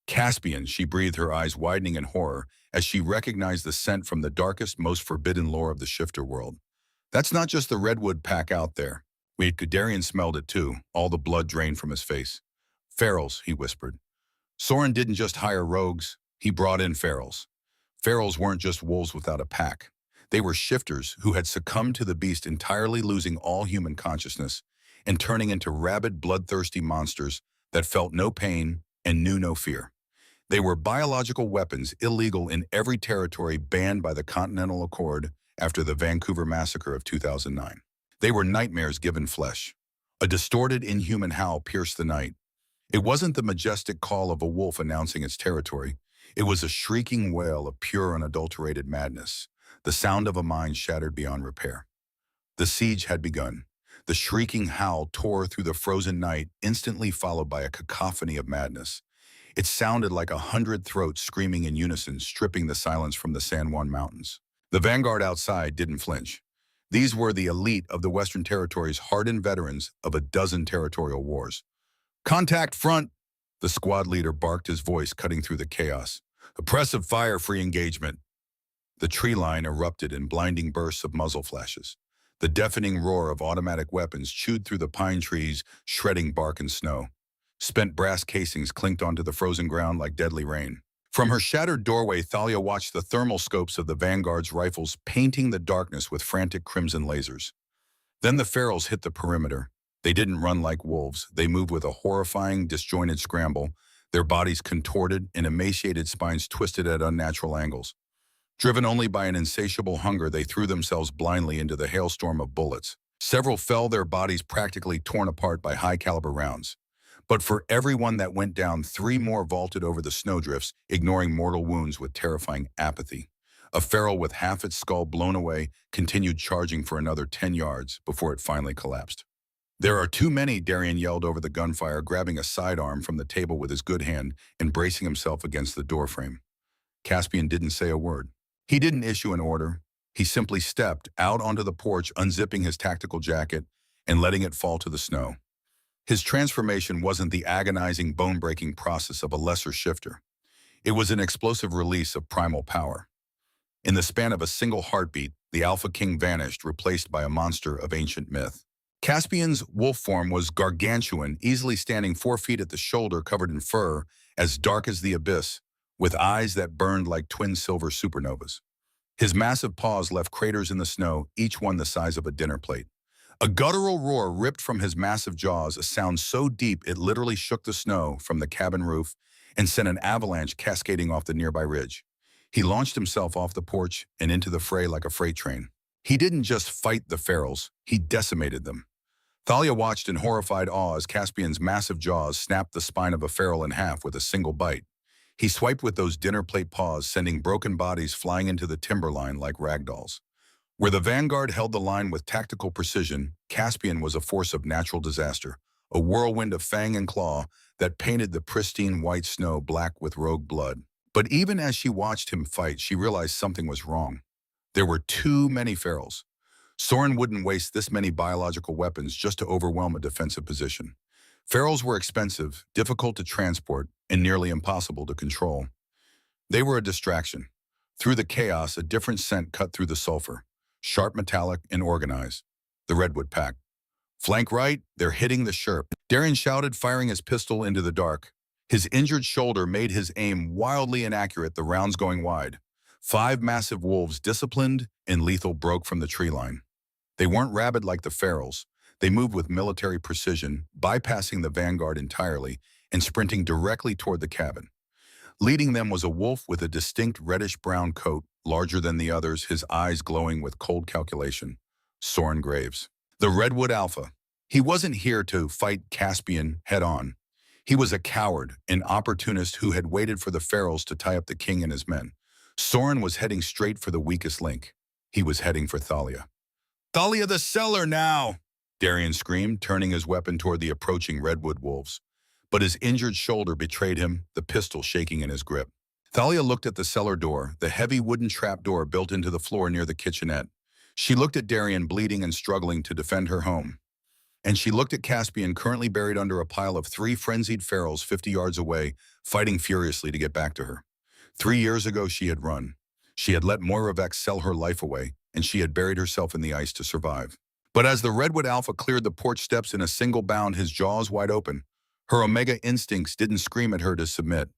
Caspian, she breathed, her eyes widening in horror as she recognized the scent from the darkest, most forbidden lore of the shifter world. That's not just the Redwood Pack out there. Darian smelled it too, all the blood drained from his face. Ferals, he whispered. Soren didn't just hire rogues, he brought in ferals. Ferals weren't just wolves without a pack. They were shifters who had succumbed to the beast, entirely losing all human consciousness and turning into rabid, bloodthirsty monsters that felt no pain and knew no fear. They were biological weapons, illegal in every territory, banned by the Continental Accord after the Vancouver massacre of 2009. They were nightmares given flesh. A distorted, inhuman howl pierced the night. It wasn't the majestic call of a wolf announcing its territory. It was a shrieking wail of pure, unadulterated madness, the sound of a mind shattered beyond repair. The siege had begun. The shrieking howl tore through the frozen night, instantly followed by a cacophony of madness. It sounded like 100 throats screaming in unison, stripping the silence from the San Juan Mountains. The vanguard outside didn't flinch. These were the elite of the Western Territories, hardened veterans of a dozen territorial wars. "Contact front!" The squad leader barked, his voice cutting through the chaos. "Oppressive fire, free engagement." The tree line erupted in blinding bursts of muzzle flashes. The deafening roar of automatic weapons chewed through the pine trees, shredding bark and snow. Spent brass casings clinked onto the frozen ground like deadly rain. From her shattered doorway, Thalia watched the thermal scopes of the vanguard's rifles painting the darkness with frantic crimson lasers. Then the ferals hit the perimeter. They didn't run like wolves. They moved with a horrifying, disjointed scramble, their bodies contorted and emaciated spines twisted at unnatural angles. Driven only by an insatiable hunger, they threw themselves blindly into the hailstorm of bullets. Several fell, their bodies practically torn apart by high-caliber rounds. But for every one that went down, 3 more vaulted over the snowdrifts, ignoring mortal wounds with terrifying apathy. A feral with half its skull blown away continued charging for another 10 yards before it finally collapsed. "There are too many," Darian yelled over the gunfire, grabbing a sidearm from the table with his good hand and bracing himself against the doorframe. Caspian didn't say a word. He didn't issue an order. He simply stepped out onto the porch, unzipping his tactical jacket and letting it fall to the snow. His transformation wasn't the agonizing, bone-breaking process of a lesser shifter. It was an explosive release of primal power. In the span of a single heartbeat, the Alphaking vanished, replaced by a monster of ancient myth. Caspian's wolf form was gargantuan, easily standing 4 feet at the shoulder, covered in fur, as dark as the abyss, with eyes that burned like twin silver supernovas. His massive paws left craters in the snow, each one the size of a dinner plate. A guttural roar ripped from his massive jaws, a sound so deep it literally shook the snow from the cabin roof and sent an avalanche cascading off the nearby ridge. He launched himself off the porch and into the fray like a freight train. He didn't just fight the ferals, he decimated them. Thalia watched in horrified awe as Caspian's massive jaws snapped the spine of a feral in half with a single bite. He swiped with those dinner plate paws, sending broken bodies flying into the timberline like ragdolls. Where the vanguard held the line with tactical precision, Caspian was a force of natural disaster, a whirlwind of fang and claw that painted the pristine white snow black with rogue blood. But even as she watched him fight, she realized something was wrong. There were too many ferals. Soren wouldn't waste this many biological weapons just to overwhelm a defensive position. Ferals were expensive, difficult to transport, and nearly impossible to control. They were a distraction. Through the chaos, a different scent cut through the sulfur, sharp, metallic, and organized. The redwood pack. "Flank right, they're hitting the sherp," Darian shouted, firing his pistol into the dark. His injured shoulder made his aim wildly inaccurate, the rounds going wide. 5 massive wolves, disciplined and lethal, broke from the tree line. They weren't rabid like the ferals. They moved with military precision, bypassing the vanguard entirely and sprinting directly toward the cabin. Leading them was a wolf with a distinct reddish-brown coat, larger than the others, his eyes glowing with cold calculation. Soren Graves. The Redwood Alpha. He wasn't here to fight Caspian head-on. He was a coward, an opportunist who had waited for the ferals to tie up the king and his men. Soren was heading straight for the weakest link. He was heading for Thalia. "Thalia the cellar now!" Darian screamed, turning his weapon toward the approaching redwood wolves. But his injured shoulder betrayed him, the pistol shaking in his grip. Thalia looked at the cellar door, the heavy wooden trapdoor built into the floor near the kitchenette. She looked at Darian, bleeding and struggling to defend her home. And she looked at Caspian, currently buried under a pile of 3 frenzied ferals 50 yards away, fighting furiously to get back to her. 3 years ago, she had run. She had let Moiravex sell her life away, and she had buried herself in the ice to survive. But as the Redwood Alpha cleared the porch steps in a single bound, his jaws wide open, her Omega instincts didn't scream at her to submit.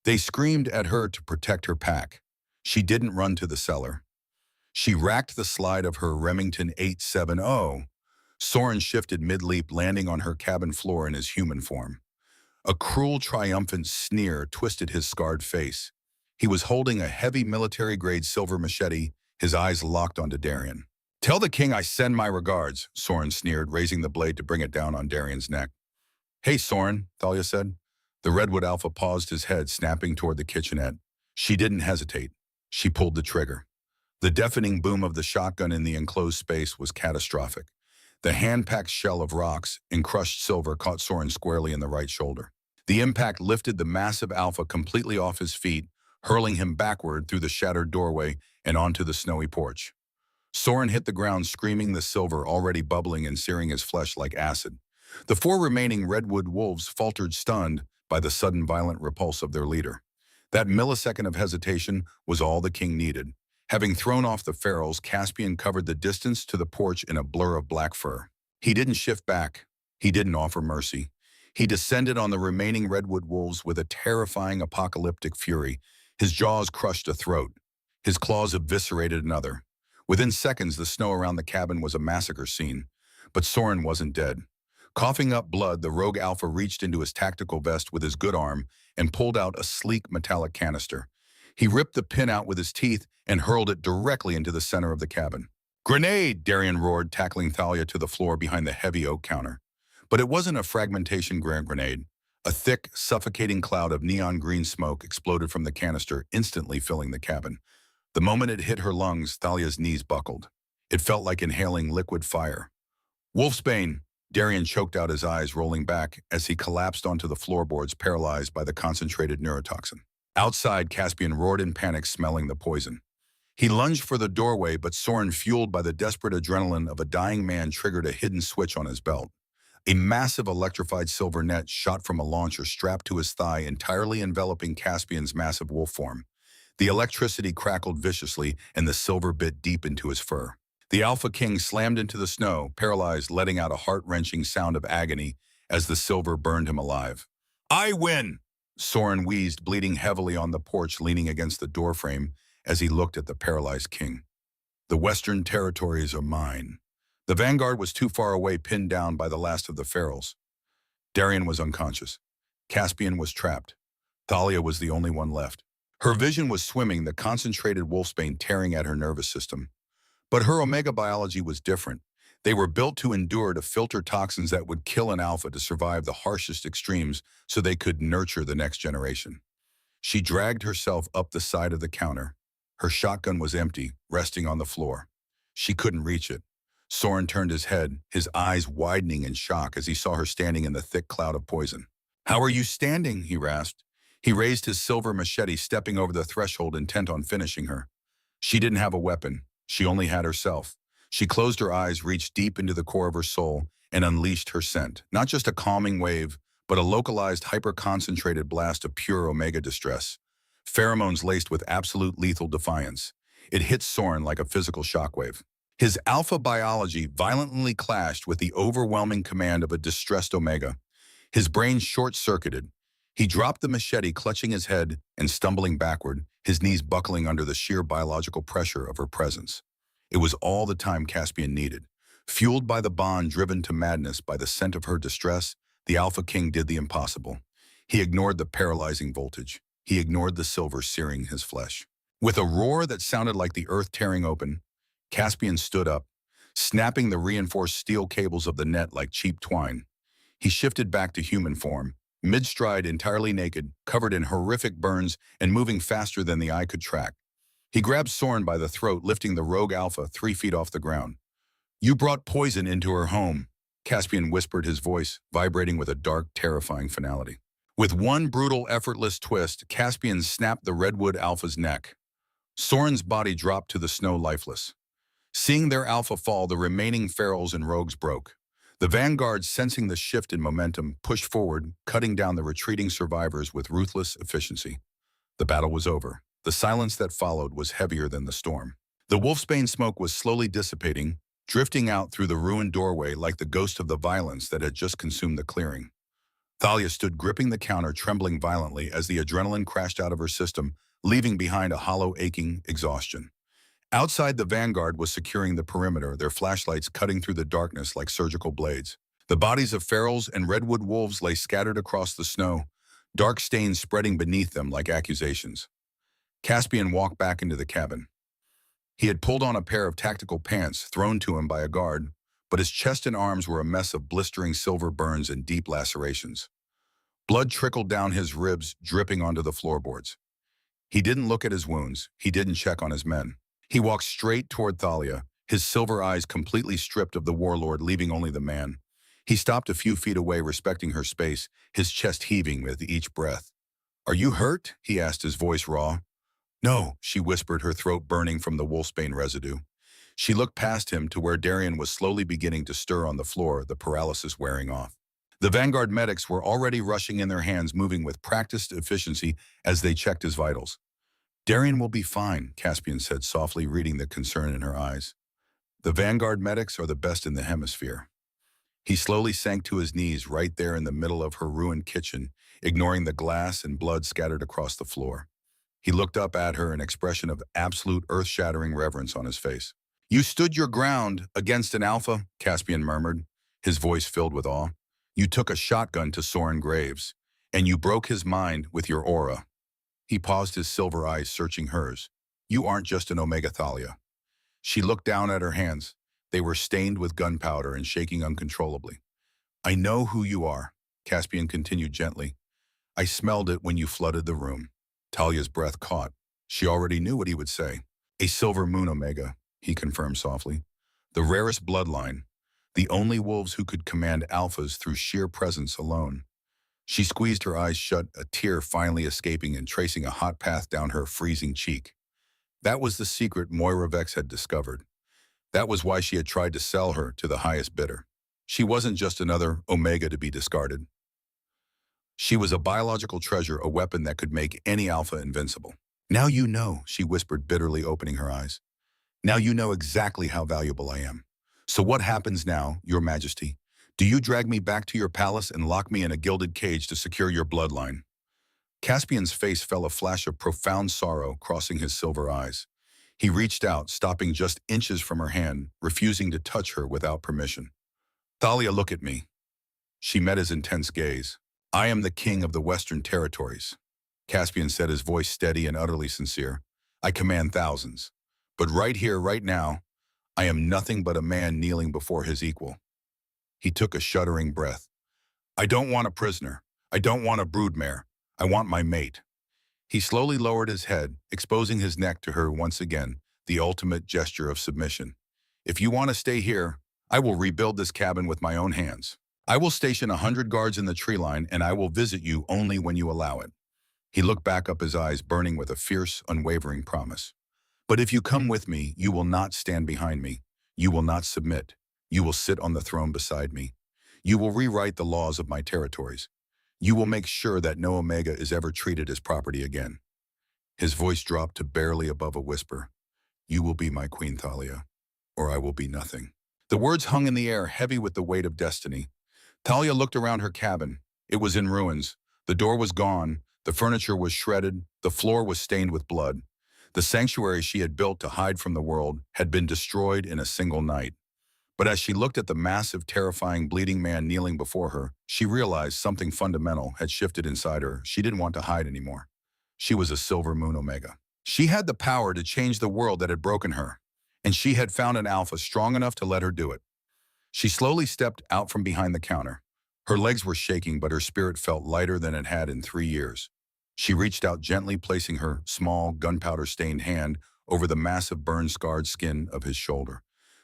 They screamed at her to protect her pack. She didn't run to the cellar. She racked the slide of her Remington 870. Soren shifted mid-leap, landing on her cabin floor in his human form. A cruel, triumphant sneer twisted his scarred face. He was holding a heavy military-grade silver machete, his eyes locked onto Darien. "Tell the king I send my regards," Soren sneered, raising the blade to bring it down on Darien's neck. "Hey, Soren," Thalia said. The Redwood Alpha paused his head, snapping toward the kitchenette. She didn't hesitate. She pulled the trigger. The deafening boom of the shotgun in the enclosed space was catastrophic. The hand-packed shell of rocks and crushed silver caught Soren squarely in the right shoulder. The impact lifted the massive Alpha completely off his feet, hurling him backward through the shattered doorway and onto the snowy porch. Soren hit the ground, screaming, the silver already bubbling and searing his flesh like acid. The four remaining redwood wolves faltered, stunned by the sudden violent repulse of their leader. That millisecond of hesitation was all the king needed. Having thrown off the ferals, Caspian covered the distance to the porch in a blur of black fur. He didn't shift back. He didn't offer mercy. He descended on the remaining redwood wolves with a terrifying apocalyptic fury. His jaws crushed a throat. His claws eviscerated another. Within seconds, the snow around the cabin was a massacre scene. But Soren wasn't dead. Coughing up blood, the rogue Alpha reached into his tactical vest with his good arm and pulled out a sleek metallic canister. He ripped the pin out with his teeth and hurled it directly into the center of the cabin. "Grenade!" Darien roared, tackling Thalia to the floor behind the heavy oak counter. But it wasn't a fragmentation grenade. A thick, suffocating cloud of neon green smoke exploded from the canister, instantly filling the cabin. The moment it hit her lungs, Thalia's knees buckled. It felt like inhaling liquid fire. "Wolfsbane!" Darien choked out, his eyes rolling back as he collapsed onto the floorboards, paralyzed by the concentrated neurotoxin. Outside, Caspian roared in panic, smelling the poison. He lunged for the doorway, but Soren, fueled by the desperate adrenaline of a dying man, triggered a hidden switch on his belt. A massive electrified silver net shot from a launcher strapped to his thigh, entirely enveloping Caspian's massive wolf form. The electricity crackled viciously, and the silver bit deep into his fur. The Alpha King slammed into the snow, paralyzed, letting out a heart-wrenching sound of agony as the silver burned him alive. "I win!" Soren wheezed, bleeding heavily on the porch, leaning against the doorframe as he looked at the paralyzed king. "The Western Territories are mine." The vanguard was too far away, pinned down by the last of the ferals. Darien was unconscious. Caspian was trapped. Thalia was the only one left. Her vision was swimming, the concentrated wolfsbane tearing at her nervous system. But her omega biology was different. They were built to endure, to filter toxins that would kill an alpha, to survive the harshest extremes so they could nurture the next generation. She dragged herself up the side of the counter. Her shotgun was empty, resting on the floor. She couldn't reach it. Soren turned his head, his eyes widening in shock as he saw her standing in the thick cloud of poison. "How are you standing?" he rasped. He raised his silver machete, stepping over the threshold, intent on finishing her. She didn't have a weapon. She only had herself. She closed her eyes, reached deep into the core of her soul, and unleashed her scent. Not just a calming wave, but a localized, hyper-concentrated blast of pure omega distress. Pheromones laced with absolute lethal defiance. It hit Soren like a physical shockwave. His alpha biology violently clashed with the overwhelming command of a distressed omega. His brain short-circuited. He dropped the machete, clutching his head and stumbling backward, his knees buckling under the sheer biological pressure of her presence. It was all the time Caspian needed. Fueled by the bond, driven to madness by the scent of her distress, the Alpha King did the impossible. He ignored the paralyzing voltage. He ignored the silver searing his flesh. With a roar that sounded like the earth tearing open, Caspian stood up, snapping the reinforced steel cables of the net like cheap twine. He shifted back to human form, mid-stride, entirely naked, covered in horrific burns and moving faster than the eye could track. He grabbed Soren by the throat, lifting the rogue Alpha 3 feet off the ground. "You brought poison into her home," Caspian whispered, his voice vibrating with a dark, terrifying finality. With one brutal, effortless twist, Caspian snapped the Redwood Alpha's neck. Soren's body dropped to the snow, lifeless. Seeing their Alpha fall, the remaining ferals and rogues broke. The vanguard, sensing the shift in momentum, pushed forward, cutting down the retreating survivors with ruthless efficiency. The battle was over. The silence that followed was heavier than the storm. The wolfsbane smoke was slowly dissipating, drifting out through the ruined doorway like the ghost of the violence that had just consumed the clearing. Thalia stood gripping the counter, trembling violently as the adrenaline crashed out of her system, leaving behind a hollow, aching exhaustion. Outside, the vanguard was securing the perimeter, their flashlights cutting through the darkness like surgical blades. The bodies of ferals and redwood wolves lay scattered across the snow, dark stains spreading beneath them like accusations. Caspian walked back into the cabin. He had pulled on a pair of tactical pants thrown to him by a guard, but his chest and arms were a mess of blistering silver burns and deep lacerations. Blood trickled down his ribs, dripping onto the floorboards. He didn't look at his wounds. He didn't check on his men. He walked straight toward Thalia, his silver eyes completely stripped of the warlord, leaving only the man. He stopped a few feet away, respecting her space, his chest heaving with each breath. "Are you hurt?" he asked, his voice raw. "No," she whispered, her throat burning from the wolfsbane residue. She looked past him to where Darian was slowly beginning to stir on the floor, the paralysis wearing off. The Vanguard medics were already rushing in, their hands moving with practiced efficiency as they checked his vitals. "Darian will be fine," Caspian said softly, reading the concern in her eyes. "The Vanguard medics are the best in the hemisphere." He slowly sank to his knees right there in the middle of her ruined kitchen, ignoring the glass and blood scattered across the floor. He looked up at her, an expression of absolute earth-shattering reverence on his face. "You stood your ground against an Alpha," Caspian murmured, his voice filled with awe. "You took a shotgun to Soren Graves, and you broke his mind with your aura." He paused, his silver eyes searching hers. "You aren't just an Omega, Thalia." She looked down at her hands. They were stained with gunpowder and shaking uncontrollably. "I know who you are," Caspian continued gently. "I smelled it when you flooded the room." Talia's breath caught. She already knew what he would say. "A silver moon Omega," he confirmed softly. "The rarest bloodline. The only wolves who could command alphas through sheer presence alone." She squeezed her eyes shut, a tear finally escaping and tracing a hot path down her freezing cheek. That was the secret Moira Vex had discovered. That was why she had tried to sell her to the highest bidder. She wasn't just another Omega to be discarded. She was a biological treasure, a weapon that could make any alpha invincible. "Now you know," she whispered bitterly, opening her eyes. "Now you know exactly how valuable I am. So what happens now, Your Majesty? Do you drag me back to your palace and lock me in a gilded cage to secure your bloodline?" Caspian's face fell, a flash of profound sorrow crossing his silver eyes. He reached out, stopping just inches from her hand, refusing to touch her without permission. "Thalia, look at me." She met his intense gaze. "I am the king of the Western Territories," Caspian said, his voice steady and utterly sincere. "I command thousands. But right here, right now, I am nothing but a man kneeling before his equal." He took a shuddering breath. "I don't want a prisoner. I don't want a broodmare. I want my mate." He slowly lowered his head, exposing his neck to her once again, the ultimate gesture of submission. "If you want to stay here, I will rebuild this cabin with my own hands. I will station 100 guards in the tree line, and I will visit you only when you allow it." He looked back up, his eyes burning with a fierce, unwavering promise. "But if you come with me, you will not stand behind me. You will not submit. You will sit on the throne beside me. You will rewrite the laws of my territories. You will make sure that no Omega is ever treated as property again." His voice dropped to barely above a whisper. "You will be my queen, Thalia, or I will be nothing." The words hung in the air, heavy with the weight of destiny. Thalia looked around her cabin. It was in ruins. The door was gone. The furniture was shredded. The floor was stained with blood. The sanctuary she had built to hide from the world had been destroyed in a single night. But as she looked at the massive, terrifying, bleeding man kneeling before her, she realized something fundamental had shifted inside her. She didn't want to hide anymore. She was a silver moon Omega. She had the power to change the world that had broken her, and she had found an alpha strong enough to let her do it. She slowly stepped out from behind the counter. Her legs were shaking, but her spirit felt lighter than it had in 3 years. She reached out gently, placing her small, gunpowder-stained hand over the massive, burn-scarred skin of his shoulder.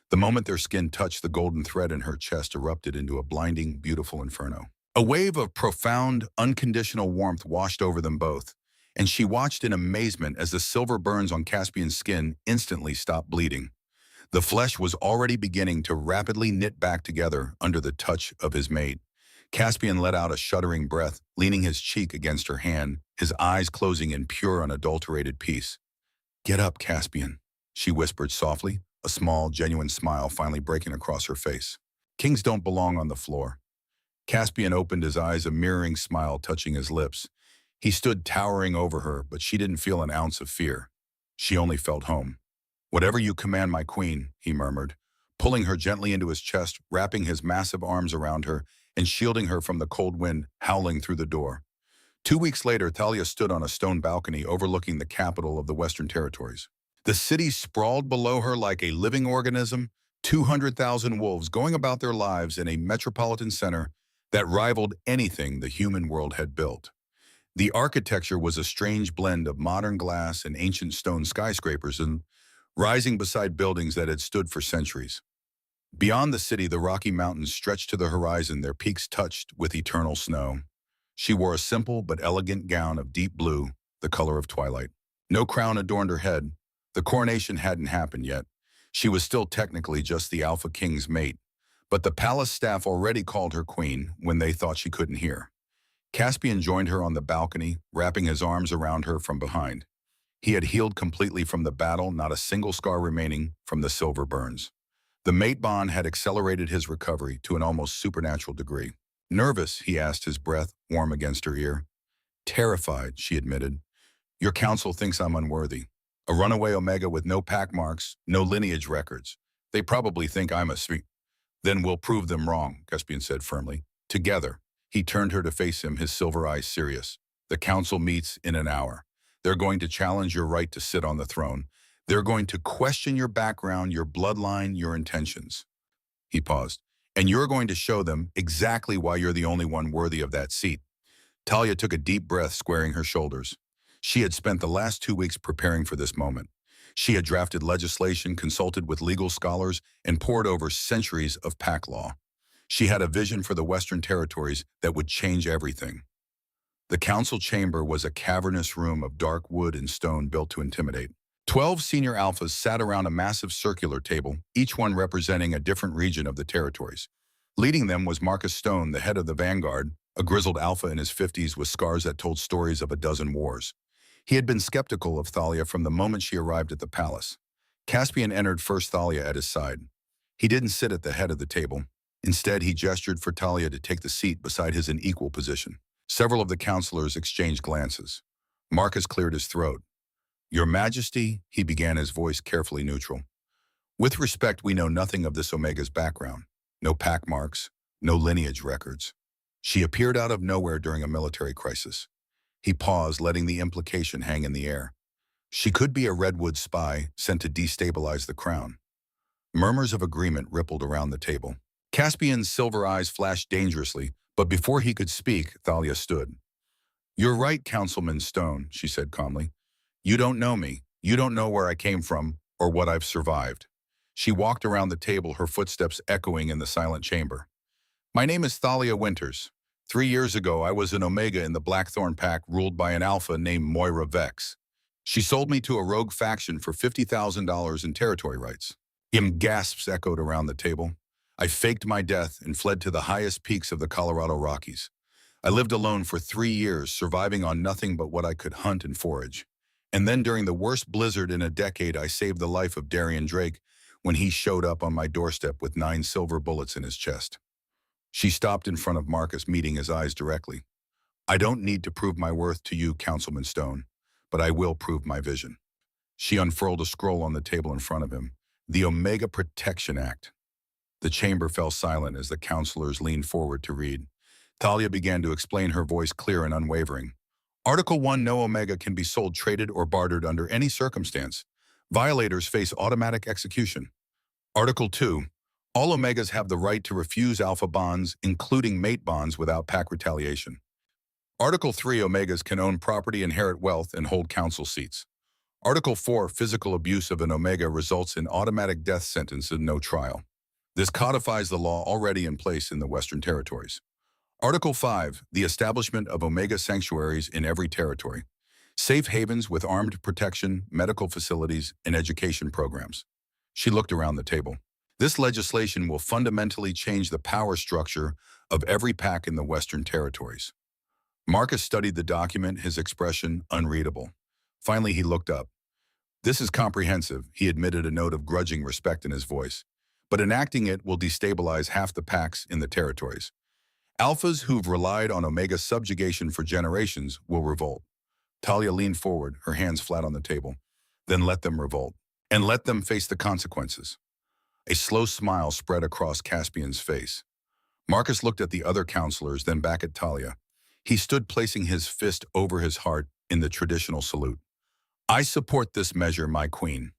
The moment their skin touched, the golden thread in her chest erupted into a blinding, beautiful inferno. A wave of profound, unconditional warmth washed over them both, and she watched in amazement as the silver burns on Caspian's skin instantly stopped bleeding. The flesh was already beginning to rapidly knit back together under the touch of his mate. Caspian let out a shuddering breath, leaning his cheek against her hand, his eyes closing in pure, unadulterated peace. "Get up, Caspian," she whispered softly, a small, genuine smile finally breaking across her face. "Kings don't belong on the floor." Caspian opened his eyes, a mirroring smile touching his lips. He stood towering over her, but she didn't feel an ounce of fear. She only felt home. "Whatever you command, my queen," he murmured, pulling her gently into his chest, wrapping his massive arms around her, and shielding her from the cold wind howling through the door. 2 weeks later, Thalia stood on a stone balcony overlooking the capital of the Western Territories. The city sprawled below her like a living organism, 200,000 wolves going about their lives in a metropolitan center that rivaled anything the human world had built. The architecture was a strange blend of modern glass and ancient stone skyscrapers and rising beside buildings that had stood for centuries. Beyond the city, the Rocky Mountains stretched to the horizon, their peaks touched with eternal snow. She wore a simple but elegant gown of deep blue, the color of twilight. No crown adorned her head. The coronation hadn't happened yet. She was still technically just the Alpha King's mate, but the palace staff already called her queen when they thought she couldn't hear. Caspian joined her on the balcony, wrapping his arms around her from behind. He had healed completely from the battle, not a single scar remaining from the silver burns. The mate bond had accelerated his recovery to an almost supernatural degree. Nervous, he asked, his breath warm against her ear. Terrified, she admitted. Your council thinks I'm unworthy. A runaway Omega with no pack marks, no lineage records. They probably think I'm a sweet. Then we'll prove them wrong, Caspian said firmly. Together. He turned her to face him, his silver eyes serious. The council meets in an hour. They're going to challenge your right to sit on the throne. They're going to question your background, your bloodline, your intentions. He paused. And you're going to show them exactly why you're the only one worthy of that seat. Talia took a deep breath, squaring her shoulders. She had spent the last 2 weeks preparing for this moment. She had drafted legislation, consulted with legal scholars, and pored over centuries of pack law. She had a vision for the Western Territories that would change everything. The council chamber was a cavernous room of dark wood and stone built to intimidate. 12 senior alphas sat around a massive circular table, each one representing a different region of the territories. Leading them was Marcus Stone, the head of the vanguard, a grizzled alpha in his 50s with scars that told stories of a dozen wars. He had been skeptical of Thalia from the moment she arrived at the palace. Caspian entered first, Thalia at his side. He didn't sit at the head of the table. Instead, he gestured for Talia to take the seat beside his in equal position. Several of the counselors exchanged glances. Marcus cleared his throat. Your Majesty, he began, his voice carefully neutral. With respect, we know nothing of this Omega's background. No pack marks, no lineage records. She appeared out of nowhere during a military crisis. He paused, letting the implication hang in the air. She could be a Redwood spy sent to destabilize the crown. Murmurs of agreement rippled around the table. Caspian's silver eyes flashed dangerously, but before he could speak, Thalia stood. You're right, Councilman Stone, she said calmly. You don't know me. You don't know where I came from or what I've survived. She walked around the table, her footsteps echoing in the silent chamber. My name is Thalia Winters. 3 years ago, I was an Omega in the Blackthorn Pack ruled by an Alpha named Moira Vex. She sold me to a rogue faction for $50,000 in territory rights. Gasps echoed around the table. I faked my death and fled to the highest peaks of the Colorado Rockies. I lived alone for 3 years, surviving on nothing but what I could hunt and forage. And then during the worst blizzard in a decade, I saved the life of Darian Drake when he showed up on my doorstep with 9 silver bullets in his chest. She stopped in front of Marcus, meeting his eyes directly. I don't need to prove my worth to you, Councilman Stone, but I will prove my vision. She unfurled a scroll on the table in front of him. The Omega Protection Act. The chamber fell silent as the counselors leaned forward to read. Thalia began to explain, her voice clear and unwavering. Article 1, no Omega can be sold, traded, or bartered under any circumstance. Violators face automatic execution. Article 2, all Omegas have the right to refuse Alpha bonds, including mate bonds, without pack retaliation. Article 3, Omegas can own property, inherit wealth, and hold council seats. Article 4, physical abuse of an Omega results in automatic death sentence and no trial. This codifies the law already in place in the Western Territories. Article 5, the establishment of Omega sanctuaries in every territory. Safe havens with armed protection, medical facilities, and education programs. She looked around the table. This legislation will fundamentally change the power structure of every pack in the Western Territories. Marcus studied the document, his expression unreadable. Finally, he looked up. This is comprehensive, he admitted, a note of grudging respect in his voice. But enacting it will destabilize half the packs in the territories. Alphas who've relied on Omega subjugation for generations will revolt. Talia leaned forward, her hands flat on the table. Then let them revolt, and let them face the consequences. A slow smile spread across Caspian's face. Marcus looked at the other counselors, then back at Talia. He stood, placing his fist over his heart in the traditional salute. I support this measure, my queen.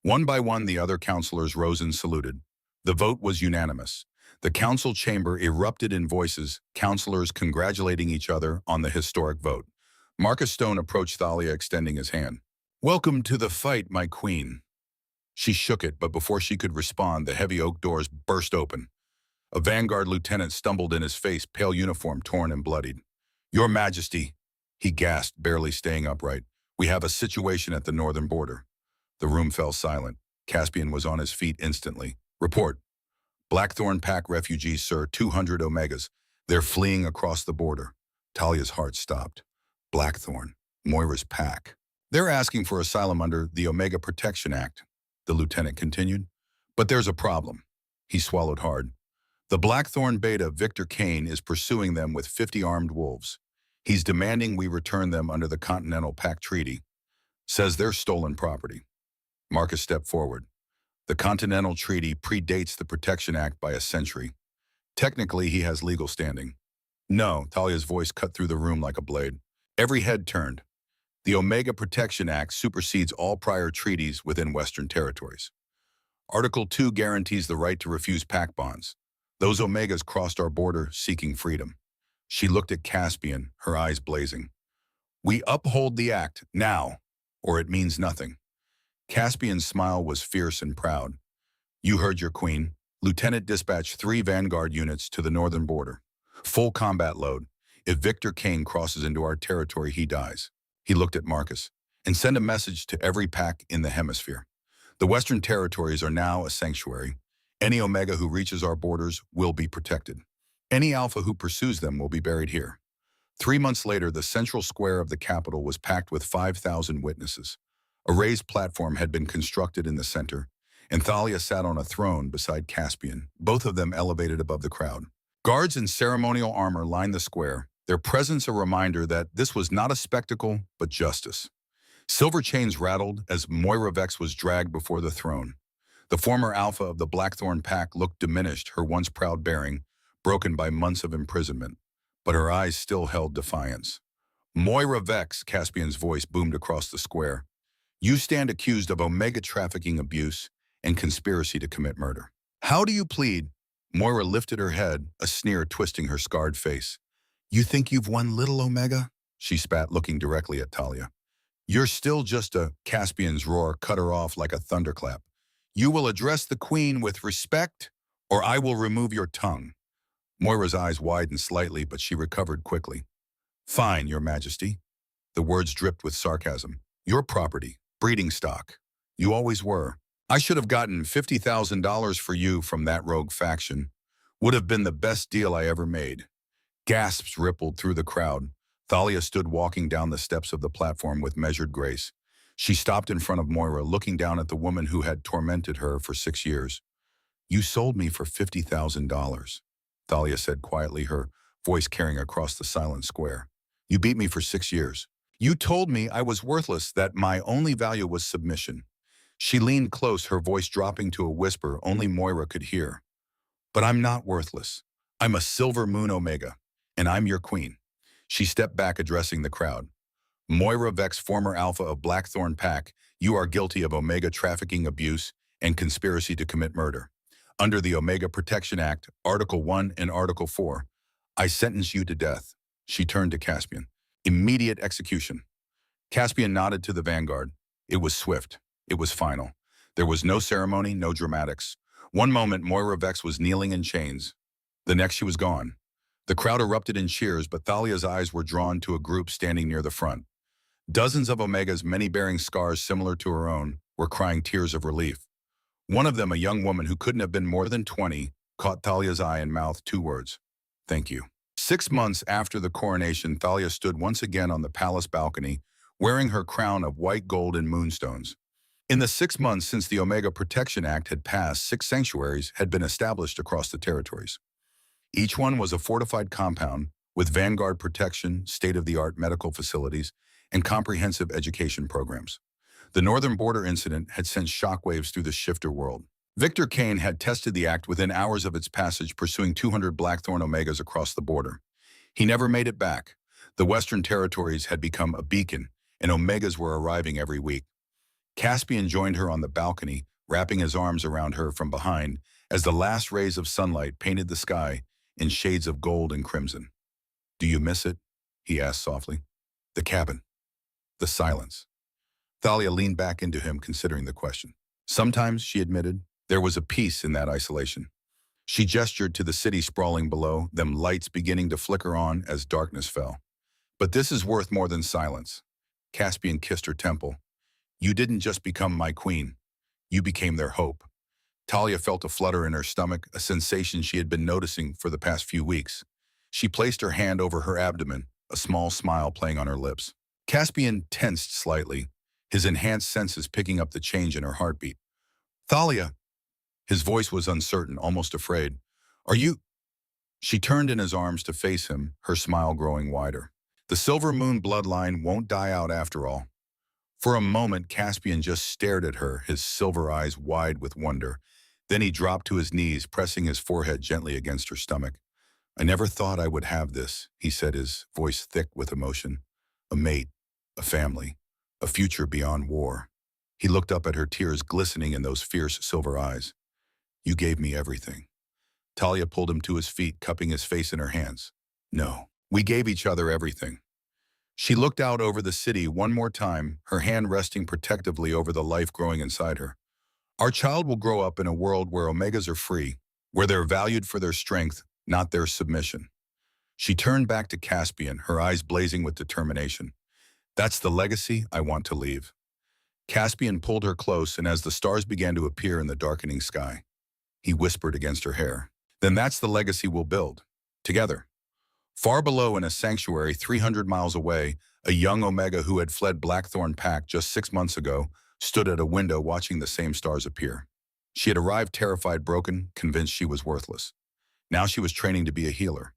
One by one, the other counselors rose and saluted. The vote was unanimous. The council chamber erupted in voices, counselors congratulating each other on the historic vote. Marcus Stone approached Thalia, extending his hand. "Welcome to the fight, my queen." She shook it, but before she could respond, the heavy oak doors burst open. A vanguard lieutenant stumbled in, his face, pale uniform torn and bloodied. "Your Majesty," he gasped, barely staying upright. "We have a situation at the northern border." The room fell silent. Caspian was on his feet instantly. "Report. Blackthorn Pack refugees, sir, 200 Omegas. They're fleeing across the border." Talia's heart stopped. Blackthorn, Moira's pack. "They're asking for asylum under the Omega Protection Act," the lieutenant continued. "But there's a problem." He swallowed hard. "The Blackthorn Beta, Victor Kane, is pursuing them with 50 armed wolves. He's demanding we return them under the Continental Pact Treaty. Says they're stolen property." Marcus stepped forward. "The Continental Treaty predates the Protection Act by a century. Technically, he has legal standing." "No," Talia's voice cut through the room like a blade. Every head turned. "The Omega Protection Act supersedes all prior treaties within Western territories. Article 2 guarantees the right to refuse pact bonds. Those Omegas crossed our border seeking freedom." She looked at Caspian, her eyes blazing. "We uphold the act now, or it means nothing." Caspian's smile was fierce and proud. "You heard your queen. Lieutenant, dispatch 3 vanguard units to the northern border. Full combat load. If Victor Kane crosses into our territory, he dies." He looked at Marcus. "And send a message to every pack in the hemisphere. The Western territories are now a sanctuary. Any Omega who reaches our borders will be protected. Any Alpha who pursues them will be buried here." 3 months later, the central square of the capital was packed with 5,000 witnesses. A raised platform had been constructed in the center, and Thalia sat on a throne beside Caspian, both of them elevated above the crowd. Guards in ceremonial armor lined the square, their presence a reminder that this was not a spectacle, but justice. Silver chains rattled as Moira Vex was dragged before the throne. The former Alpha of the Blackthorn Pack looked diminished, her once proud bearing broken by months of imprisonment, but her eyes still held defiance. "Moira Vex," Caspian's voice boomed across the square. "You stand accused of Omega trafficking abuse and conspiracy to commit murder. How do you plead?" Moira lifted her head, a sneer twisting her scarred face. "You think you've won, little Omega?" she spat, looking directly at Thalia. "You're still just a—" Caspian's roar cut her off like a thunderclap. "You will address the queen with respect, or I will remove your tongue." Moira's eyes widened slightly, but she recovered quickly. "Fine, your Majesty." The words dripped with sarcasm. "Your property, breeding stock. You always were. I should have gotten $50,000 for you from that rogue faction. Would have been the best deal I ever made." Gasps rippled through the crowd. Thalia stood walking down the steps of the platform with measured grace. She stopped in front of Moira, looking down at the woman who had tormented her for 6 years. "You sold me for $50,000. Thalia said quietly, her voice carrying across the silent square. "You beat me for 6 years. You told me I was worthless, that my only value was submission." She leaned close, her voice dropping to a whisper only Moira could hear. "But I'm not worthless. I'm a Silver Moon Omega, and I'm your queen." She stepped back, addressing the crowd. "Moira Vex, former Alpha of Blackthorn Pack, you are guilty of Omega trafficking abuse and conspiracy to commit murder. Under the Omega Protection Act, Article 1 and Article 4, I sentence you to death." She turned to Caspian. "Immediate execution." Caspian nodded to the vanguard. It was swift. It was final. There was no ceremony, no dramatics. One moment, Moira Vex was kneeling in chains. The next, she was gone. The crowd erupted in cheers, but Thalia's eyes were drawn to a group standing near the front. Dozens of Omegas, many bearing scars similar to her own, were crying tears of relief. One of them, a young woman who couldn't have been more than 20, caught Thalia's eye and mouthed 2 words. "Thank you." 6 months after the coronation, Thalia stood once again on the palace balcony, wearing her crown of white gold and moonstones. In the 6 months since the Omega Protection Act had passed, 6 sanctuaries had been established across the territories. Each one was a fortified compound with vanguard protection, state-of-the-art medical facilities, and comprehensive education programs. The northern border incident had sent shockwaves through the shifter world. Victor Kane had tested the act within hours of its passage, pursuing 200 Blackthorn Omegas across the border. He never made it back. The Western territories had become a beacon, and Omegas were arriving every week. Caspian joined her on the balcony, wrapping his arms around her from behind as the last rays of sunlight painted the sky in shades of gold and crimson. "Do you miss it?" he asked softly. "The cabin. The silence." Thalia leaned back into him, considering the question. Sometimes, she admitted, there was a peace in that isolation. She gestured to the city sprawling below, them lights beginning to flicker on as darkness fell. "But this is worth more than silence." Caspian kissed her temple. "You didn't just become my queen. You became their hope." Talia felt a flutter in her stomach, a sensation she had been noticing for the past few weeks. She placed her hand over her abdomen, a small smile playing on her lips. Caspian tensed slightly, his enhanced senses picking up the change in her heartbeat. "Thalia." His voice was uncertain, almost afraid. "Are you—" She turned in his arms to face him, her smile growing wider. "The Silver Moon bloodline won't die out after all." For a moment, Caspian just stared at her, his silver eyes wide with wonder. Then he dropped to his knees, pressing his forehead gently against her stomach. "I never thought I would have this," he said, his voice thick with emotion. "A mate, a family, a future beyond war." He looked up at her, tears glistening in those fierce silver eyes. "You gave me everything." Talia pulled him to his feet, cupping his face in her hands. "No, we gave each other everything." She looked out over the city one more time, her hand resting protectively over the life growing inside her. "Our child will grow up in a world where Omegas are free, where they're valued for their strength, not their submission." She turned back to Caspian, her eyes blazing with determination. "That's the legacy I want to leave." Caspian pulled her close, and as the stars began to appear in the darkening sky, he whispered against her hair, "Then that's the legacy we'll build. Together." Far below, in a sanctuary 300 miles away, a young Omega who had fled Blackthorn Pack just 6 months ago stood at a window watching the same stars appear. She had arrived terrified, broken, convinced she was worthless. Now she was training to be a healer,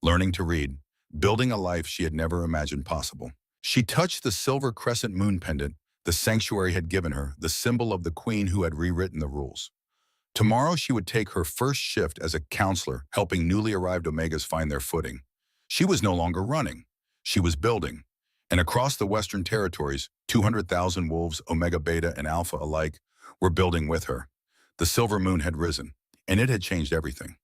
learning to read, building a life she had never imagined possible. She touched the silver crescent moon pendant the sanctuary had given her, the symbol of the queen who had rewritten the rules. Tomorrow she would take her first shift as a counselor, helping newly arrived Omegas find their footing. She was no longer running. She was building. And across the Western Territories, 200,000 wolves, Omega Beta and Alpha alike, were building with her. The silver moon had risen, and it had changed everything.